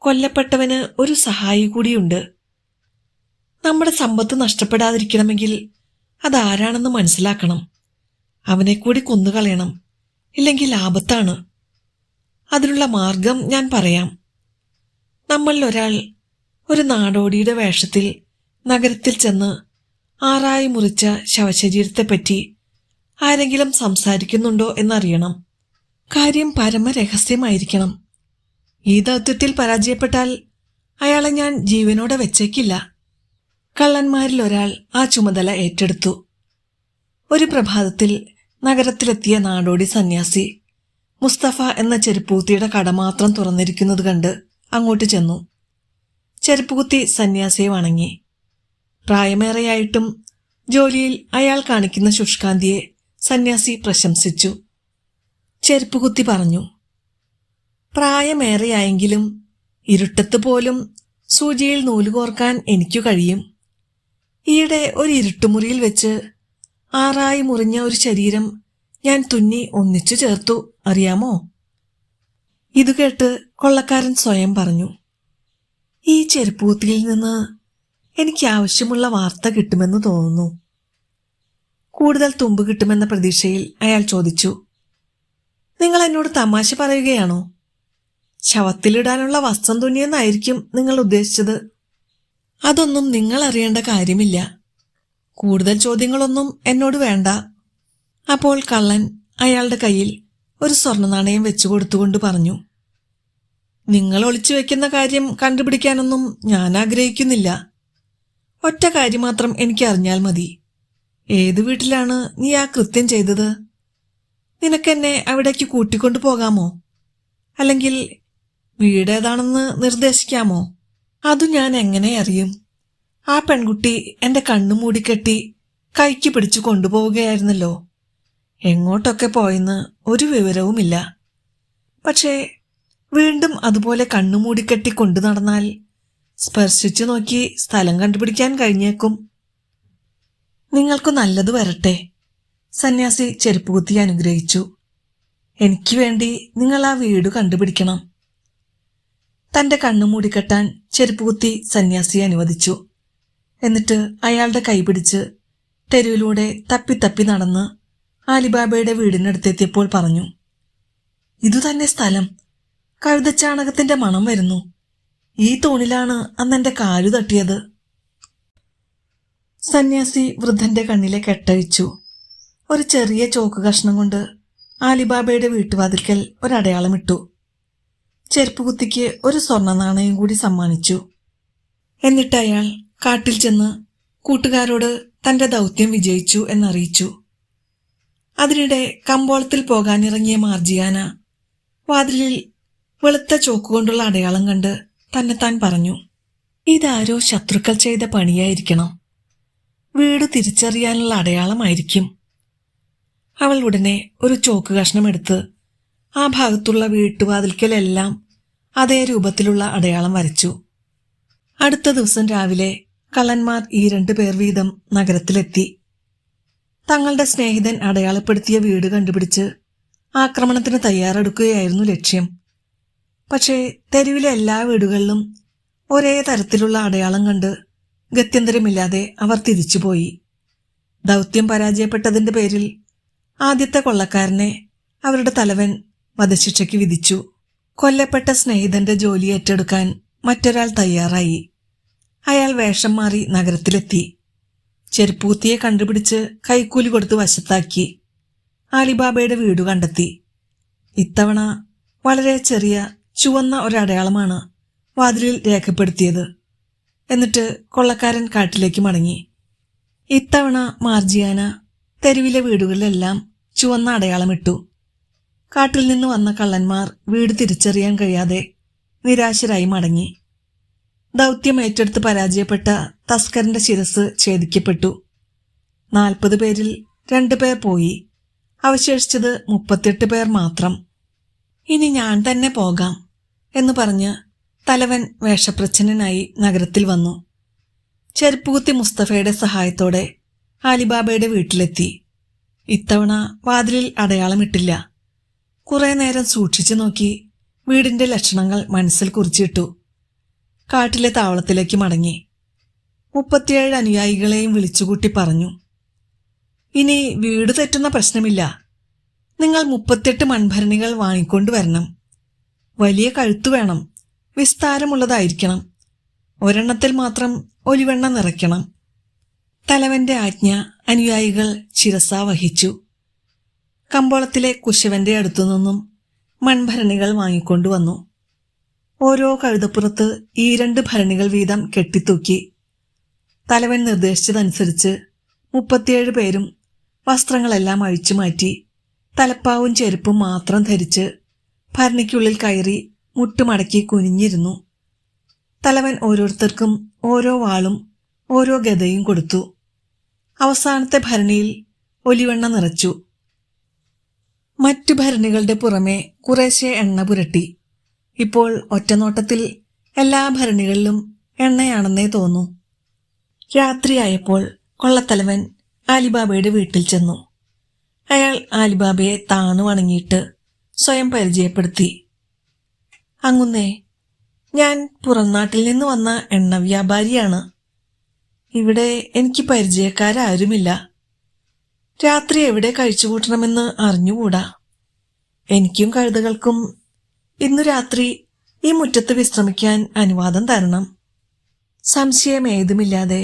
കൊല്ലപ്പെട്ടവന് ഒരു സഹായി കൂടിയുണ്ട്. നമ്മുടെ സമ്പത്ത് നഷ്ടപ്പെടാതിരിക്കണമെങ്കിൽ അതാരാണെന്ന് മനസ്സിലാക്കണം. അവനെ കൂടി കൊന്നുകളയണം, ഇല്ലെങ്കിൽ ആപത്താണ്. അതിനുള്ള മാർഗം ഞാൻ പറയാം. നമ്മളിൽ ഒരാൾ ഒരു നാടോടിയുടെ വേഷത്തിൽ നഗരത്തിൽ ചെന്ന് 6 മുറിച്ച ശവശരീരത്തെപ്പറ്റി ആരെങ്കിലും സംസാരിക്കുന്നുണ്ടോ എന്നറിയണം. കാര്യം പരമരഹസ്യമായിരിക്കണം. ഈ ദൗത്യത്തിൽ പരാജയപ്പെട്ടാൽ അയാളെ ഞാൻ ജീവനോടെ വെച്ചേക്കില്ല. കള്ളന്മാരിൽ ഒരാൾ ആ ചുമതല ഏറ്റെടുത്തു. ഒരു പ്രഭാതത്തിൽ നഗരത്തിലെത്തിയ നാടോടി സന്യാസി മുസ്തഫ എന്ന ചെരുപ്പുകുത്തിയുടെ കട മാത്രം തുറന്നിരിക്കുന്നത് കണ്ട് അങ്ങോട്ട് ചെന്നു. ചെരുപ്പുകുത്തി സന്യാസിയെ വണങ്ങി. പ്രായമേറെയായിട്ടും ജോലിയിൽ അയാൾ കാണിക്കുന്ന ശുഷ്കാന്തിയെ സന്യാസി പ്രശംസിച്ചു. ചെരുപ്പുകുത്തി പറഞ്ഞു, പ്രായമേറെയായെങ്കിലും ഇരുട്ടത്ത് പോലും സൂചിയിൽ നൂലുകോർക്കാൻ എനിക്കു കഴിയും. ഈയിടെ ഒരു ഇരുട്ടുമുറിയിൽ വെച്ച് 6 മുറിഞ്ഞ ഒരു ശരീരം ഞാൻ തുന്നി ഒന്നിച്ചു ചേർത്തു, അറിയാമോ? ഇതുകേട്ട് കൊള്ളക്കാരൻ സ്വയം പറഞ്ഞു, ഈ ചെരുപ്പുകുത്തിയിൽ നിന്ന് എനിക്ക് ആവശ്യമുള്ള വാർത്ത കിട്ടുമെന്ന് തോന്നുന്നു. കൂടുതൽ തുമ്പ് കിട്ടുമെന്ന പ്രതീക്ഷയിൽ അയാൾ ചോദിച്ചു, നിങ്ങൾ എന്നോട് തമാശ പറയുകയാണോ? ശവത്തിലിടാനുള്ള വസ്ത്രം തുന്നിയെന്നായിരിക്കും നിങ്ങൾ ഉദ്ദേശിച്ചത്. അതൊന്നും നിങ്ങൾ അറിയേണ്ട കാര്യമില്ല. കൂടുതൽ ചോദ്യങ്ങളൊന്നും എന്നോട് വേണ്ട. അപ്പോൾ കള്ളൻ അയാളുടെ കയ്യിൽ ഒരു സ്വർണ്ണ നാണയം വെച്ചു കൊടുത്തുകൊണ്ട് പറഞ്ഞു, നിങ്ങൾ ഒളിച്ചു വെക്കുന്ന കാര്യം കണ്ടുപിടിക്കാനൊന്നും ഞാൻ ആഗ്രഹിക്കുന്നില്ല. ഒറ്റ കാര്യം മാത്രം എനിക്ക് അറിഞ്ഞാൽ മതി. ഏത് വീട്ടിലാണ് നീ ആ കൃത്യം ചെയ്തത്? നിനക്കെന്നെ അവിടേക്ക് കൂട്ടിക്കൊണ്ടു പോകാമോ? അല്ലെങ്കിൽ വീടേതാണെന്ന് നിർദ്ദേശിക്കാമോ? അതു ഞാൻ എങ്ങനെ അറിയും? ആ പെൺകുട്ടി എന്റെ കണ്ണു മൂടിക്കെട്ടി കൈക്ക് പിടിച്ചു കൊണ്ടുപോവുകയായിരുന്നല്ലോ. എങ്ങോട്ടൊക്കെ പോയെന്ന് ഒരു വിവരവുമില്ല. പക്ഷേ വീണ്ടും അതുപോലെ കണ്ണുമൂടിക്കെട്ടി കൊണ്ടു നടന്നാൽ സ്പർശിച്ചു നോക്കി സ്ഥലം കണ്ടുപിടിക്കാൻ കഴിഞ്ഞേക്കും. നിങ്ങൾക്ക് നല്ലത് വരട്ടെ, സന്യാസി ചെരുപ്പുകുത്തി അനുഗ്രഹിച്ചു. എനിക്ക് വേണ്ടി നിങ്ങൾ ആ വീട് കണ്ടുപിടിക്കണം. തന്റെ കണ്ണുമൂടിക്കെട്ടാൻ ചെരുപ്പുകുത്തി സന്യാസിയെ അനുവദിച്ചു. എന്നിട്ട് അയാളുടെ കൈപിടിച്ച് തെരുവിലൂടെ തപ്പി നടന്ന് ആലിബാബയുടെ വീടിനടുത്തെത്തിയപ്പോൾ പറഞ്ഞു, ഇതുതന്നെ സ്ഥലം. കഴുതച്ചാണകത്തിന്റെ മണം വരുന്നു. ഈ തൂണിലാണ് അന്നെന്റെ കാലു തട്ടിയത്. സന്യാസി വൃദ്ധന്റെ കണ്ണിലെ കെട്ടഴിച്ചു. ഒരു ചെറിയ ചോക്ക് കഷ്ണം കൊണ്ട് ആലിബാബയുടെ വീട്ടുവാതിൽക്കൽ ഒരടയാളമിട്ടു. ചെരുപ്പുകുത്തിക്ക് ഒരു സ്വർണ്ണ നാണയം കൂടി സമ്മാനിച്ചു. എന്നിട്ട് അയാൾ കാട്ടിൽ ചെന്ന് കൂട്ടുകാരോട് തന്റെ ദൗത്യം വിജയിച്ചു എന്നറിയിച്ചു. അതിനിടെ കമ്പോളത്തിൽ പോകാനിറങ്ങിയ മാർജിയാന വാതിലിൽ വെളുത്ത ചോക്കുകൊണ്ടുള്ള അടയാളം കണ്ട് തന്നെത്താൻ പറഞ്ഞു, ഇതാരോ ശത്രുക്കൾ ചെയ്ത പണിയായിരിക്കണം. വീട് തിരിച്ചറിയാനുള്ള അടയാളമായിരിക്കും. അവൾ ഉടനെ ഒരു ചോക്ക് കഷ്ണം എടുത്ത് ആ ഭാഗത്തുള്ള വീട്ടുവാതിൽക്കലെല്ലാം അതേ രൂപത്തിലുള്ള അടയാളം വരച്ചു. അടുത്ത ദിവസം രാവിലെ കള്ളന്മാർ ഈ 2 പേർ വീതം നഗരത്തിലെത്തി. തങ്ങളുടെ സ്നേഹിതൻ അടയാളപ്പെടുത്തിയ വീട് കണ്ടുപിടിച്ച് ആക്രമണത്തിന് തയ്യാറെടുക്കുകയായിരുന്നു ലക്ഷ്യം. പക്ഷേ തെരുവിലെ എല്ലാ വീടുകളിലും ഒരേ തരത്തിലുള്ള അടയാളം കണ്ട് ഗത്യന്തരമില്ലാതെ അവർ തിരിച്ചുപോയി. ദൗത്യം പരാജയപ്പെട്ടതിന്റെ പേരിൽ ആദ്യത്തെ കൊള്ളക്കാരനെ അവരുടെ തലവൻ വധശിക്ഷയ്ക്ക് വിധിച്ചു. കൊല്ലപ്പെട്ട സ്നേഹിതന്റെ ജോലി ഏറ്റെടുക്കാൻ മറ്റൊരാൾ തയ്യാറായി. അയാൾ വേഷം മാറി നഗരത്തിലെത്തി. ചെരുപ്പൂത്തിയെ കണ്ടുപിടിച്ച് കൈക്കൂലി കൊടുത്ത് വശത്താക്കി. ആലിബാബയുടെ വീട് കണ്ടെത്തി. ഇത്തവണ വളരെ ചെറിയ ചുവന്ന ഒരടയാളമാണ് വാതിലിൽ രേഖപ്പെടുത്തിയത്. എന്നിട്ട് കൊള്ളക്കാരൻ കാട്ടിലേക്ക് മടങ്ങി. ഇത്തവണ മാർജിയാന തെരുവിലെ വീടുകളിലെല്ലാം ചുവന്ന അടയാളമിട്ടു. കാട്ടിൽ നിന്ന് വന്ന കള്ളന്മാർ വീട് തിരിച്ചറിയാൻ കഴിയാതെ നിരാശരായി മടങ്ങി. ദൗത്യം ഏറ്റെടുത്ത് പരാജയപ്പെട്ട തസ്കരന്റെ ശിരസ് ഛേദിക്കപ്പെട്ടു. 40 പേരിൽ 2 പേർ പോയി. അവശേഷിച്ചത് 38 പേർ മാത്രം. ഇനി ഞാൻ തന്നെ പോകാം എന്ന് പറഞ്ഞ് തലവൻ വേഷപ്രച്ഛന്നനായി നഗരത്തിൽ വന്നു. ചെരുപ്പുകുത്തി മുസ്തഫയുടെ സഹായത്തോടെ ആലിബാബയുടെ വീട്ടിലെത്തി. ഇത്തവണ വാതിലിൽ അടയാളമിട്ടില്ല. കുറെ നേരം സൂക്ഷിച്ചു നോക്കി വീടിന്റെ ലക്ഷണങ്ങൾ മനസ്സിൽ കുറിച്ചിട്ടു. കാട്ടിലെ താവളത്തിലേക്ക് മടങ്ങി 37 അനുയായികളെയും വിളിച്ചുകൂട്ടി പറഞ്ഞു, ഇനി വീട് തെറ്റുന്ന പ്രശ്നമില്ല. നിങ്ങൾ 38 മൺഭരണികൾ വാങ്ങിക്കൊണ്ടുവരണം. വലിയ കഴുത്തു വേണം. വിസ്താരമുള്ളതായിരിക്കണം. ഒരെണ്ണത്തിൽ മാത്രം ഒലിവെണ്ണ നിറയ്ക്കണം. തലവന്റെ ആജ്ഞ അനുയായികൾ ശിരസാ വഹിച്ചു. കമ്പോളത്തിലെ കുശവന്റെ അടുത്തുനിന്നും മൺഭരണികൾ വാങ്ങിക്കൊണ്ടുവന്നു. ഓരോ കഴുതപ്പുറത്ത് ഈ 2 ഭരണികൾ വീതം കെട്ടിത്തൂക്കി. തലവൻ നിർദ്ദേശിച്ചതനുസരിച്ച് 37 പേരും വസ്ത്രങ്ങളെല്ലാം അഴിച്ചു മാറ്റി തലപ്പാവും ചെരുപ്പും മാത്രം ധരിച്ച് ഭരണിക്കുള്ളിൽ കയറി മുട്ടുമടക്കി കുനിഞ്ഞിരുന്നു. തലവൻ ഓരോരുത്തർക്കും ഓരോ വാളും ഓരോ ഗദയും കൊടുത്തു. അവസാനത്തെ ഭരണിയിൽ ഒലിവെണ്ണ നിറച്ചു. മറ്റു ഭരണികളുടെ പുറമെ കുറേശ്ശെ എണ്ണ പുരട്ടി. ഇപ്പോൾ ഒറ്റനോട്ടത്തിൽ എല്ലാ ഭരണികളിലും എണ്ണയാണെന്നേ തോന്നൂ. രാത്രിയായപ്പോൾ കൊള്ളത്തലവൻ ആലിബാബയുടെ വീട്ടിൽ ചെന്നു. അയാൾ ആലിബാബയെ താണു വണങ്ങിയിട്ട് സ്വയം പരിചയപ്പെടുത്തി. അങ്ങുന്നേ, ഞാൻ പുറംനാട്ടിൽ നിന്ന് വന്ന എണ്ണ വ്യാപാരിയാണ്. ഇവിടെ എനിക്ക് പരിചയക്കാരാരുമില്ല. രാത്രി എവിടെ കഴിച്ചുകൂട്ടണമെന്ന് അറിഞ്ഞുകൂടാ. എനിക്കും കഴുതകൾക്കും ഇന്നു രാത്രി ഈ മുറ്റത്ത് വിശ്രമിക്കാൻ അനുവാദം തരണം. സംശയം ഏതുമില്ലാതെ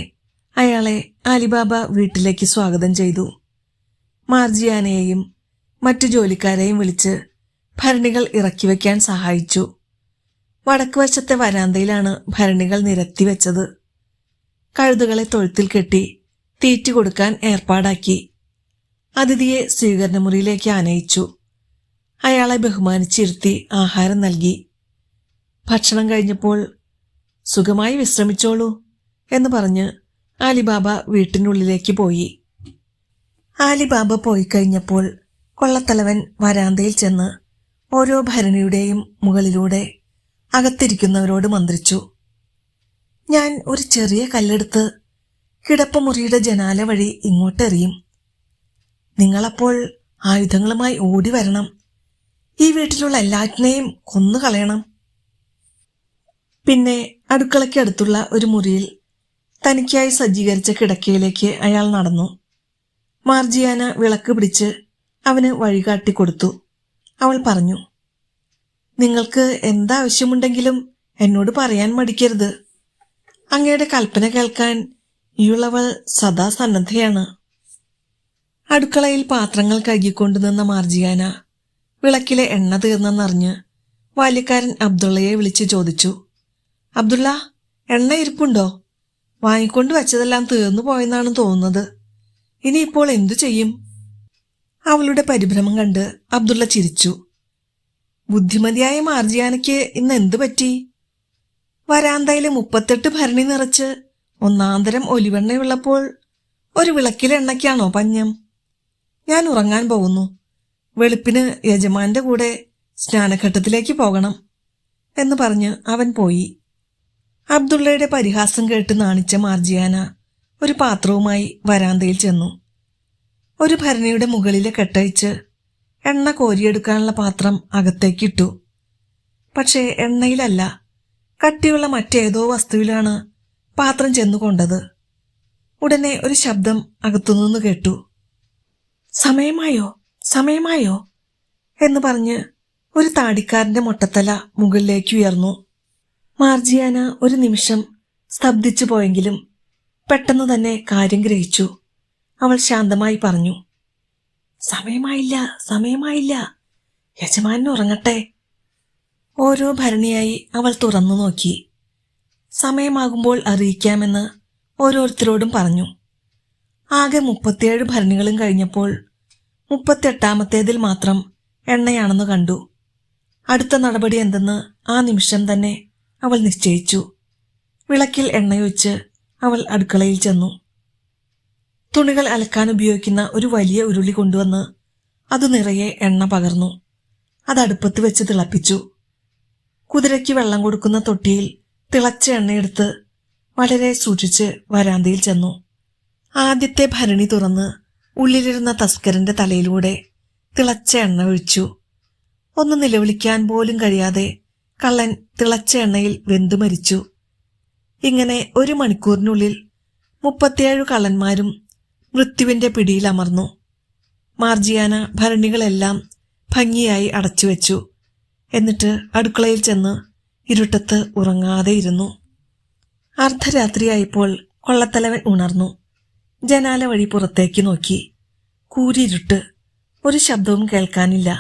അയാളെ ആലിബാബ വീട്ടിലേക്ക് സ്വാഗതം ചെയ്തു. മാർജിയാനയെയും മറ്റു ജോലിക്കാരെയും വിളിച്ച് ഭരണികൾ ഇറക്കി വയ്ക്കാൻ സഹായിച്ചു. വടക്കുവശത്തെ വരാന്തയിലാണ് ഭരണികൾ നിരത്തിവെച്ചത്. കഴുതുകളെ തൊഴുത്തിൽ കെട്ടി തീറ്റി കൊടുക്കാൻ ഏർപ്പാടാക്കി. അതിഥിയെ സ്വീകരണമുറിയിലേക്ക് ആനയിച്ചു. അയാളെ ബഹുമാനിച്ചിരുത്തി ആഹാരം നൽകി. ഭക്ഷണം കഴിഞ്ഞപ്പോൾ സുഖമായി വിശ്രമിച്ചോളൂ എന്ന് പറഞ്ഞ് ആലിബാബ വീട്ടിനുള്ളിലേക്ക് പോയി. ആലിബാബ പോയി കഴിഞ്ഞപ്പോൾ കൊള്ളത്തലവൻ വരാന്തയിൽ ചെന്ന് ഓരോ ഭരണിയുടെയും മുകളിലൂടെ അകത്തിരിക്കുന്നവരോട് മന്ത്രിച്ചു. ഞാൻ ഒരു ചെറിയ കല്ലെടുത്ത് കിടപ്പുമുറിയുടെ ജനാല വഴി ഇങ്ങോട്ടെറിയും. നിങ്ങളപ്പോൾ ആയുധങ്ങളുമായി ഓടി വരണം. ഈ വീട്ടിലുള്ള എല്ലാറ്റിനെയും കൊന്നുകളയണം. പിന്നെ അടുക്കളയ്ക്കടുത്തുള്ള ഒരു മുറിയിൽ തനിക്കായി സജ്ജീകരിച്ച കിടക്കയിലേക്ക് അയാൾ നടന്നു. മാർജിയാന വിളക്ക് പിടിച്ച് അവന് വഴികാട്ടിക്കൊടുത്തു. അവൾ പറഞ്ഞു, നിങ്ങൾക്ക് എന്താവശ്യമുണ്ടെങ്കിലും എന്നോട് പറയാൻ മടിക്കരുത്. അങ്ങയുടെ കൽപ്പന കേൾക്കാൻ ഈയുള്ളവൾ സദാ സന്നദ്ധയാണ്. അടുക്കളയിൽ പാത്രങ്ങൾ കഴുകിക്കൊണ്ടു നിന്ന മാർജിയാന വിളക്കിലെ എണ്ണ തീർന്നെന്നറിഞ്ഞ് ബാല്യക്കാരൻ അബ്ദുള്ളയെ വിളിച്ച് ചോദിച്ചു, അബ്ദുള്ള, എണ്ണ ഇരിപ്പുണ്ടോ? വാങ്ങിക്കൊണ്ട് വച്ചതെല്ലാം തീർന്നു പോയെന്നാണ് തോന്നുന്നത്. ഇനിയിപ്പോൾ എന്തു ചെയ്യും? അവളുടെ പരിഭ്രമം കണ്ട് അബ്ദുള്ള ചിരിച്ചു. ബുദ്ധിമതിയായ മാർജിയാനയ്ക്ക് ഇന്ന് എന്തു പറ്റി? വരാന്തയിലെ 38 ഭരണി നിറച്ച് ഒന്നാന്തരം ഒലിവെണ്ണയുള്ളപ്പോൾ ഒരു വിളക്കിലെ എണ്ണയ്ക്കാണോ പഞ്ഞം? ഞാൻ ഉറങ്ങാൻ പോകുന്നു. വെളുപ്പിന് യജമാന്റെ കൂടെ സ്നാനഘട്ടത്തിലേക്ക് പോകണം എന്ന് പറഞ്ഞ് അവൻ പോയി. അബ്ദുള്ളയുടെ പരിഹാസം കേട്ട് നാണിച്ച മാർജിയാന ഒരു പാത്രവുമായി വരാന്തയിൽ ചെന്നു. ഒരു ഭരണിയുടെ മുകളിലെ കെട്ടഴിച്ച് എണ്ണ കോരിയെടുക്കാനുള്ള പാത്രം അകത്തേക്കിട്ടു. പക്ഷേ എണ്ണയിലല്ല, കട്ടിയുള്ള മറ്റേതോ വസ്തുവിലാണ് പാത്രം ചെന്നുകൊണ്ടത്. ഉടനെ ഒരു ശബ്ദം അകത്തുനിന്ന് കേട്ടു. സമയമായോ, സമയമായോ എന്ന് പറഞ്ഞ് ഒരു താടിക്കാരന്റെ മൊട്ടത്തല മുകളിലേക്ക് ഉയർന്നു. മാർജിയാന ഒരു നിമിഷം സ്തബ്ധിച്ചു പോയെങ്കിലും പെട്ടെന്ന് തന്നെ കാര്യം ഗ്രഹിച്ചു. അവൾ ശാന്തമായി പറഞ്ഞു, സമയമായില്ല, സമയമായില്ല, യജമാനൻ ഉറങ്ങട്ടെ. ഓരോ ഭരണിയായി അവൾ തുറന്നു നോക്കി. സമയമാകുമ്പോൾ അറിയിക്കാമെന്ന് ഓരോരുത്തരോടും പറഞ്ഞു. ആകെ 37 ഭരണികളും കഴിഞ്ഞപ്പോൾ 38ാമത്തേതിൽ മാത്രം എണ്ണയാണെന്ന് കണ്ടു. അടുത്ത നടപടി എന്തെന്ന് ആ നിമിഷം തന്നെ അവൾ നിശ്ചയിച്ചു. വിളക്കിൽ എണ്ണയൊഴിച്ച് അവൾ അടുക്കളയിൽ ചെന്നു. തുണികൾ അലക്കാൻ ഉപയോഗിക്കുന്ന ഒരു വലിയ ഉരുളി കൊണ്ടുവന്ന് അത് നിറയെ എണ്ണ പകർന്നു. അത് അടുപ്പത്ത് വെച്ച് തിളപ്പിച്ചു. കുതിരയ്ക്ക് വെള്ളം കൊടുക്കുന്ന തൊട്ടിയിൽ തിളച്ച എണ്ണയെടുത്ത് വളരെ സൂക്ഷിച്ച് വരാന്തയിൽ ചെന്നു. ആദ്യത്തെ ഭരണി തുറന്ന് ഉള്ളിലിരുന്ന തസ്കരന്റെ തലയിലൂടെ തിളച്ച എണ്ണ ഒഴിച്ചു. ഒന്ന് നിലവിളിക്കാൻ പോലും കഴിയാതെ കള്ളൻ തിളച്ച എണ്ണയിൽ വെന്തു മരിച്ചു. ഇങ്ങനെ 1 മണിക്കൂറിനുള്ളിൽ 37 കള്ളന്മാരും മൃത്യുവിന്റെ പിടിയിൽ അമർന്നു. മാർജിയാന ഭരണികളെല്ലാം ഭംഗിയായി അടച്ചുവെച്ചു. എന്നിട്ട് അടുക്കളയിൽ ചെന്ന് ഇരുട്ടത്ത് ഉറങ്ങാതെയിരുന്നു. അർദ്ധരാത്രിയായപ്പോൾ കൊള്ളത്തലവൻ ഉണർന്നു. ജനാല വഴി പുറത്തേക്ക് നോക്കി. കൂരിരുട്ട്, ഒരു ശബ്ദവും കേൾക്കാനില്ല.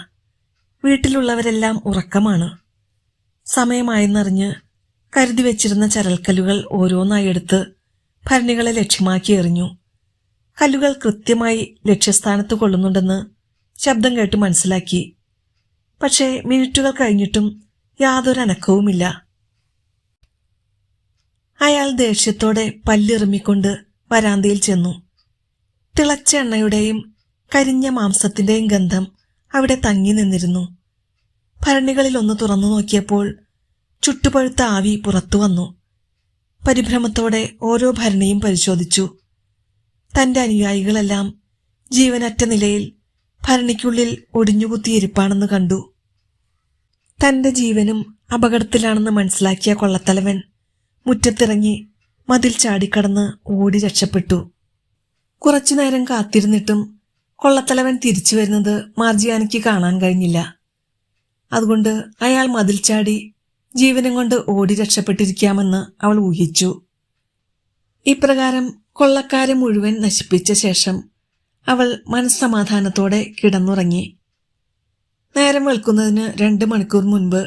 വീട്ടിലുള്ളവരെല്ലാം ഉറക്കമാണ്. സമയമായെന്നറിഞ്ഞ് കരുതി വെച്ചിരുന്ന ചരൽക്കല്ലുകൾ ഓരോന്നായി എടുത്ത് ഭരണികളെ ലക്ഷ്യമാക്കി എറിഞ്ഞു. കല്ലുകൾ കൃത്യമായി ലക്ഷ്യസ്ഥാനത്ത് കൊള്ളുന്നുണ്ടെന്ന് ശബ്ദം കേട്ട് മനസ്സിലാക്കി. പക്ഷേ മിനിറ്റുകൾ കഴിഞ്ഞിട്ടും യാതൊരനക്കവുമില്ല. അയാൾ ദേഷ്യത്തോടെ പല്ലിറുമ്മിക്കൊണ്ട് വരാന്തയിൽ ചെന്നു. തിളച്ച എണ്ണയുടെയും കരിഞ്ഞ മാംസത്തിന്റെയും ഗന്ധം അവിടെ തങ്ങി നിന്നിരുന്നു. ഭരണികളിൽ ഒന്ന് തുറന്നു നോക്കിയപ്പോൾ ചുട്ടുപഴുത്ത ആവി പുറത്തു വന്നു. പരിഭ്രമത്തോടെ ഓരോ ഭരണിയും പരിശോധിച്ചു. തന്റെ അനുയായികളെല്ലാം ജീവനറ്റ നിലയിൽ ഭരണിക്കുള്ളിൽ ഒടിഞ്ഞുകുത്തിയിരിപ്പാണെന്ന് കണ്ടു. തന്റെ ജീവനും അപകടത്തിലാണെന്ന് മനസ്സിലാക്കിയ കൊള്ളത്തലവൻ മുറ്റത്തിറങ്ങി മതിൽ ചാടിക്കടന്ന് ഓടി രക്ഷപ്പെട്ടു. കുറച്ചുനേരം കാത്തിരുന്നിട്ടും കൊള്ളത്തലവൻ തിരിച്ചു വരുന്നത് മാർജിയാനയ്ക്ക് കാണാൻ കഴിഞ്ഞില്ല. അതുകൊണ്ട് അയാൾ മതിൽ ചാടി ജീവനും കൊണ്ട് ഓടി രക്ഷപ്പെട്ടിരിക്കാമെന്ന് അവൾ ഊഹിച്ചു. ഇപ്രകാരം കൊള്ളക്കാരെ മുഴുവൻ നശിപ്പിച്ച ശേഷം അവൾ മനസ്സമാധാനത്തോടെ കിടന്നുറങ്ങി. നേരം വെളുക്കുന്നതിന് 2 മണിക്കൂർ മുൻപ്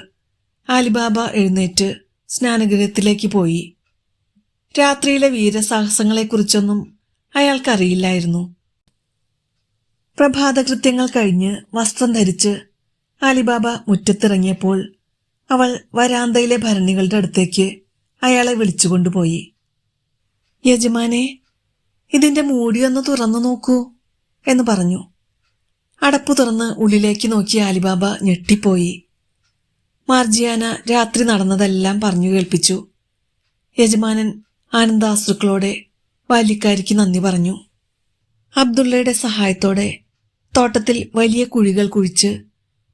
ആലിബാബ എഴുന്നേറ്റ് സ്നാനഗൃഹത്തിലേക്ക് പോയി. രാത്രിയിലെ വീരസാഹസങ്ങളെക്കുറിച്ചൊന്നും അയാൾക്കറിയില്ലായിരുന്നു. പ്രഭാതകൃത്യങ്ങൾ കഴിഞ്ഞ് വസ്ത്രം ധരിച്ച് ആലിബാബ മുറ്റത്തിറങ്ങിയപ്പോൾ അവൾ വരാന്തയിലെ ഭരണികളുടെ അടുത്തേക്ക് അയാളെ വിളിച്ചുകൊണ്ടുപോയി. യജമാനെ, ഇതിന്റെ മൂടിയൊന്ന് തുറന്നു നോക്കൂ എന്ന് പറഞ്ഞു. അടപ്പു തുറന്ന് ഉള്ളിലേക്ക് നോക്കിയ ആലിബാബ ഞെട്ടിപ്പോയി. മാർജിയാന രാത്രി നടന്നതെല്ലാം പറഞ്ഞു കേൾപ്പിച്ചു. യജമാനൻ ആനന്ദാശ്രുക്കളോടെ ബാല്യക്കാരിക്ക് നന്ദി പറഞ്ഞു. അബ്ദുള്ളയുടെ സഹായത്തോടെ തോട്ടത്തിൽ വലിയ കുഴികൾ കുഴിച്ച്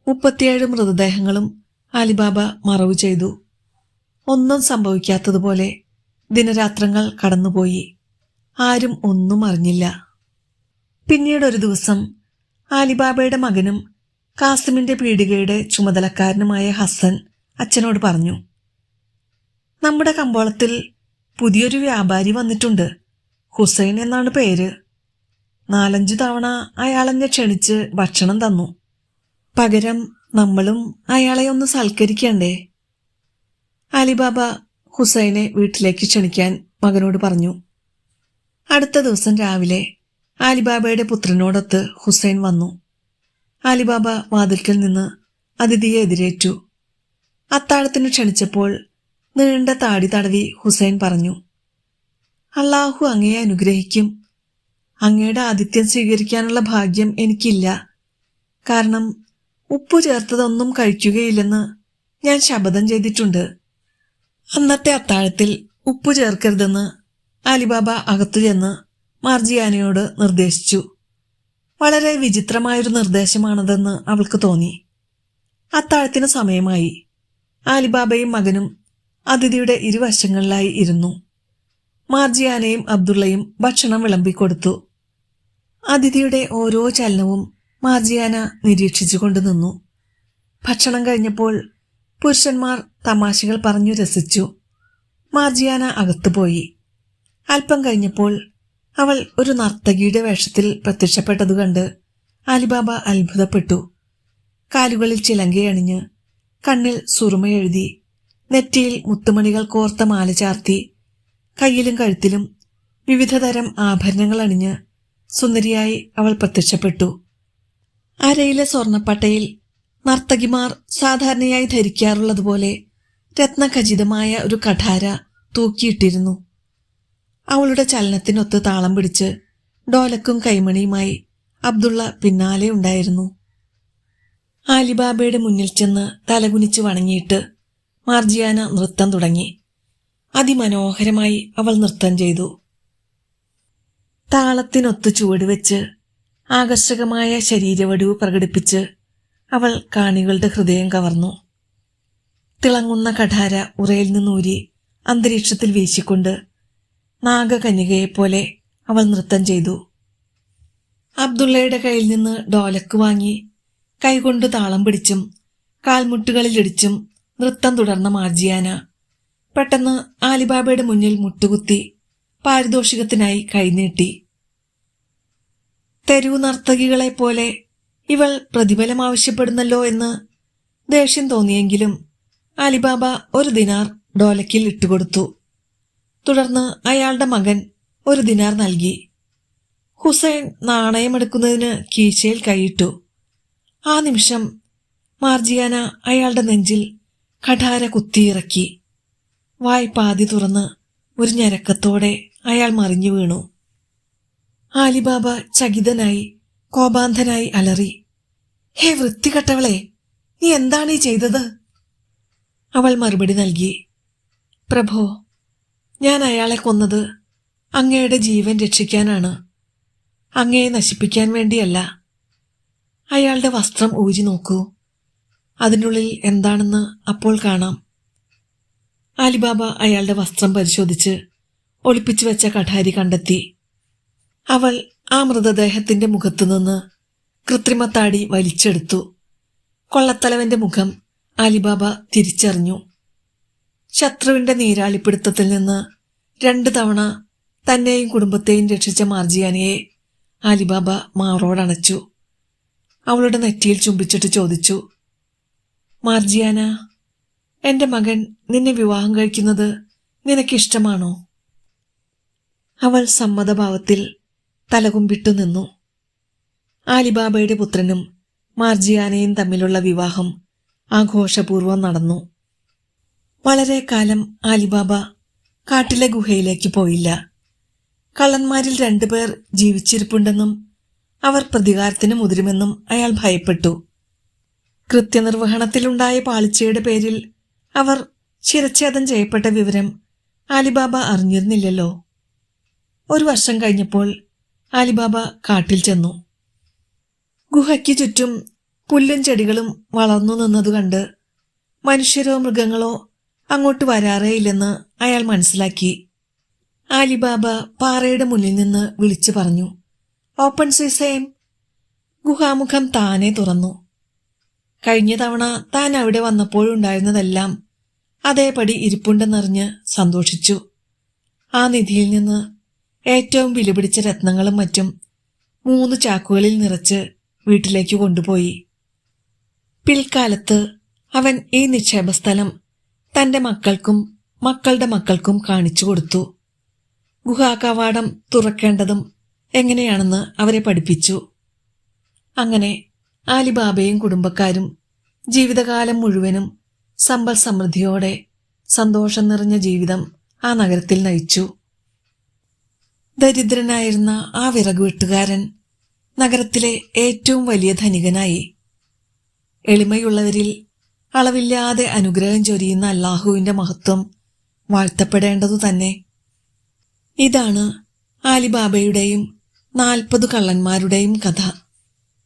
37 മൃതദേഹങ്ങളും ആലിബാബ മറവു ചെയ്തു. ഒന്നും സംഭവിക്കാത്തതുപോലെ ദിനരാത്രങ്ങൾ കടന്നുപോയി. ആരും ഒന്നും അറിഞ്ഞില്ല. പിന്നീടൊരു ദിവസം ആലിബാബയുടെ മകനും കാസിമിന്റെ പീടികയുടെ ചുമതലക്കാരനുമായ ഹസൻ അച്ഛനോട് പറഞ്ഞു, നമ്മുടെ കമ്പോളത്തിൽ പുതിയൊരു വ്യാപാരി വന്നിട്ടുണ്ട്. ഹുസൈൻ എന്നാണ് പേര്. 4-5 തവണ അയാളെന്നെ ക്ഷണിച്ച് ഭക്ഷണം തന്നു. പകരം നമ്മളും അയാളെ ഒന്ന് സൽക്കരിക്കണ്ടേ? അലിബാബ ഹുസൈനെ വീട്ടിലേക്ക് ക്ഷണിക്കാൻ മകനോട് പറഞ്ഞു. അടുത്ത ദിവസം രാവിലെ അലിബാബയുടെ പുത്രനോടൊത്ത് ഹുസൈൻ വന്നു. അലിബാബ വാതിൽക്കൽ നിന്ന് അതിഥിയെ എതിരേറ്റു. അത്താഴത്തിന് ക്ഷണിച്ചപ്പോൾ നീണ്ട താടി തടവി ഹുസൈൻ പറഞ്ഞു, അള്ളാഹു അങ്ങയെ അനുഗ്രഹിക്കും. അങ്ങയുടെ ആതിഥ്യം സ്വീകരിക്കാനുള്ള ഭാഗ്യം എനിക്കില്ല. കാരണം ഉപ്പു ചേർത്തതൊന്നും കഴിക്കുകയില്ലെന്ന് ഞാൻ ശപഥം ചെയ്തിട്ടുണ്ട്. അന്നത്തെ അത്താഴത്തിൽ ഉപ്പു ചേർക്കരുതെന്ന് അലിബാബ അകത്തു ചെന്ന് മാർജിയാനയോട് നിർദ്ദേശിച്ചു. വളരെ വിചിത്രമായൊരു നിർദ്ദേശമാണതെന്ന് അവൾക്ക് തോന്നി. അത്താഴത്തിന് സമയമായി. അലിബാബയും മകനും അതിഥിയുടെ ഇരുവശങ്ങളിലായി ഇരുന്നു. മാർജിയാനയും അബ്ദുള്ളയും ഭക്ഷണം വിളമ്പിക്കൊടുത്തു. അതിഥിയുടെ ഓരോ ചലനവും മാർജിയാന നിരീക്ഷിച്ചുകൊണ്ട് നിന്നു. ഭക്ഷണം കഴിഞ്ഞപ്പോൾ പുരുഷന്മാർ തമാശകൾ പറഞ്ഞു രസിച്ചു. മാർജിയാന അകത്തുപോയി. അല്പം കഴിഞ്ഞപ്പോൾ അവൾ ഒരു നർത്തകിയുടെ വേഷത്തിൽ പ്രത്യക്ഷപ്പെട്ടതു കണ്ട് അലിബാബ അത്ഭുതപ്പെട്ടു. കാലുകളിൽ ചിലങ്കയണിഞ്ഞ്, കണ്ണിൽ സുറുമയെഴുതി, നെറ്റിയിൽ മുത്തുമണികൾ കോർത്ത മാല ചാർത്തി, കയ്യിലും കഴുത്തിലും വിവിധതരം ആഭരണങ്ങൾ അണിഞ്ഞ് സുന്ദരിയായി അവൾ പ്രത്യക്ഷപ്പെട്ടു. അരയിലെ സ്വർണപ്പട്ടയിൽ നർത്തകിമാർ സാധാരണയായി ധരിക്കാറുള്ളതുപോലെ രത്നഖചിതമായ ഒരു കഠാര തൂക്കിയിട്ടിരുന്നു. അവളുടെ ചലനത്തിനൊത്ത് താളം പിടിച്ച് ഡോലക്കും കൈമണിയുമായി അബ്ദുള്ള പിന്നാലെ ഉണ്ടായിരുന്നു. അലിബാബയുടെ മുന്നിൽ ചെന്ന് തലകുനിച്ച് വണങ്ങിയിട്ട് മാർജിയാന നൃത്തം തുടങ്ങി. അതിമനോഹരമായി അവൾ നൃത്തം ചെയ്തു. താളത്തിനൊത്ത് ചുവടുവെച്ച് ആകർഷകമായ ശരീരവടിവ് പ്രകടിപ്പിച്ച് അവൾ കാണികളുടെ ഹൃദയം കവർന്നു. തിളങ്ങുന്ന കഠാര ഉറയിൽ നിന്നൂരി അന്തരീക്ഷത്തിൽ വീശിക്കൊണ്ട് നാഗകന്യകയെപ്പോലെ അവൾ നൃത്തം ചെയ്തു. അബ്ദുള്ളയുടെ കയ്യിൽ നിന്ന് ഡോലക്ക് വാങ്ങി കൈകൊണ്ട് താളം പിടിച്ചും കാൽമുട്ടുകളിലിടിച്ചും നൃത്തം തുടർന്ന മാർജിയാന പെട്ടെന്ന് അലിബാബയുടെ മുന്നിൽ മുട്ടുകുത്തി പാരിതോഷികത്തിനായി കൈനീട്ടി. തെരുവു നർത്തകികളെപ്പോലെ ഇവൾ പ്രതിഫലം ആവശ്യപ്പെടുന്നല്ലോ എന്ന് ദേഷ്യം തോന്നിയെങ്കിലും അലിബാബ 1 ദിനാർ ഡോലക്കിൽ ഇട്ടുകൊടുത്തു. തുടർന്ന് അയാളുടെ മകൻ 1 ദിനാർ നൽകി. ഹുസൈൻ നാണയമെടുക്കുന്നതിന് കീശയിൽ കൈയിട്ടു. ആ നിമിഷം മാർജിയാന അയാളുടെ നെഞ്ചിൽ കഠാര കുത്തിയിറക്കി. വായ് പാതി തുറന്ന് ഒരു ഞരക്കത്തോടെ അയാൾ മറിഞ്ഞു വീണു. അലിബാബ ചകിതനായി കോപാന്ധനായി അലറി, ഹേ വൃത്തികെട്ടവളെ, നീ എന്താണ് ഈ ചെയ്തത്? അവൾ മറുപടി നൽകി, പ്രഭോ, ഞാൻ അയാളെ കൊന്നത് അങ്ങയുടെ ജീവൻ രക്ഷിക്കാനാണ്, അങ്ങയെ നശിപ്പിക്കാൻ വേണ്ടിയല്ല. അയാളുടെ വസ്ത്രം ഊരി നോക്കൂ, അതിനുള്ളിൽ എന്താണെന്ന് അപ്പോൾ കാണാം. അലിബാബ അയാളുടെ വസ്ത്രം പരിശോധിച്ച് ഒളിപ്പിച്ചു വെച്ച കഠാരി കണ്ടെത്തി. അവൾ ആ മൃതദേഹത്തിന്റെ മുഖത്തുനിന്ന് കൃത്രിമത്താടി വലിച്ചെടുത്തു. കൊള്ളത്തലവന്റെ മുഖം അലിബാബ തിരിച്ചറിഞ്ഞു. ശത്രുവിന്റെ നീരാളിപ്പിടുത്തത്തിൽ നിന്ന് 2 തവണ തന്നെയും കുടുംബത്തെയും രക്ഷിച്ച മാർജിയാനയെ അലിബാബ മാറോടണച്ചു. അവളുടെ നെറ്റിയിൽ ചുംബിച്ചിട്ട് ചോദിച്ചു, മാർജിയാന, എന്റെ മകൻ നിന്നെ വിവാഹം കഴിക്കുന്നത് നിനക്കിഷ്ടമാണോ? അവൾ സമ്മതഭാവത്തിൽ തലകുമ്പിട്ടു നിന്നു. അലിബാബയുടെ പുത്രനും മാർജിയാനയും തമ്മിലുള്ള വിവാഹം ആഘോഷപൂർവ്വം നടന്നു. വളരെ കാലം അലിബാബ കാട്ടിലെ ഗുഹയിലേക്ക് പോയില്ല. കള്ളന്മാരിൽ 2 പേർ ജീവിച്ചിരിപ്പുണ്ടെന്നും അവർ പ്രതികാരത്തിന് മുതിരുമെന്നും അയാൾ ഭയപ്പെട്ടു. കൃത്യനിർവഹണത്തിലുണ്ടായ പാളിച്ചയുടെ പേരിൽ അവർ ശിരച്ഛേദം ചെയ്യപ്പെട്ട വിവരം അലിബാബ അറിഞ്ഞിരുന്നില്ലല്ലോ. 1 വർഷം കഴിഞ്ഞപ്പോൾ അലിബാബ കാട്ടിൽ ചെന്നു. ഗുഹയ്ക്ക് ചുറ്റും പുല്ലും ചെടികളും വളർന്നു നിന്നതു കണ്ട് മനുഷ്യരോ മൃഗങ്ങളോ അങ്ങോട്ട് വരാറേയില്ലെന്ന് അയാൾ മനസ്സിലാക്കി. അലിബാബ പാറയുടെ മുന്നിൽ നിന്ന് വിളിച്ചു പറഞ്ഞു, ഓപ്പൺ സീസേം. ഗുഹാമുഖം താനെ തുറന്നു. കഴിഞ്ഞ തവണ താൻ അവിടെ വന്നപ്പോഴുണ്ടായിരുന്നതെല്ലാം അതേപടി ഇരിപ്പുണ്ടെന്നറിഞ്ഞ് സന്തോഷിച്ചു. ആ നിധിയിൽ നിന്ന് ഏറ്റവും വിലപിടിച്ച രത്നങ്ങളും മറ്റും 3 ചാക്കുകളിൽ നിറച്ച് വീട്ടിലേക്ക് കൊണ്ടുപോയി. പിൽക്കാലത്ത് അവൻ ഈ നിക്ഷേപസ്ഥലം തന്റെ മക്കൾക്കും മക്കളുടെ മക്കൾക്കും കാണിച്ചു കൊടുത്തു. ഗുഹാകവാടം തുറക്കേണ്ടതും എങ്ങനെയാണെന്ന് അവരെ പഠിപ്പിച്ചു. അങ്ങനെ ആലിബാബയും കുടുംബക്കാരും ജീവിതകാലം മുഴുവനും സമ്പൽ സമൃദ്ധിയോടെ സന്തോഷം നിറഞ്ഞ ജീവിതം ആ നഗരത്തിൽ നയിച്ചു. ദരിദ്രനായിരുന്ന ആ വിറകുവെട്ടുകാരൻ നഗരത്തിലെ ഏറ്റവും വലിയ ധനികനായി. എളിമയുള്ളവരിൽ അളവില്ലാതെ അനുഗ്രഹം ചൊരിയുന്ന അല്ലാഹുവിന്റെ മഹത്വം വാഴ്ത്തപ്പെടേണ്ടതു തന്നെ. ഇതാണ് ആലിബാബയുടെയും 40 കള്ളന്മാരുടെയും കഥ.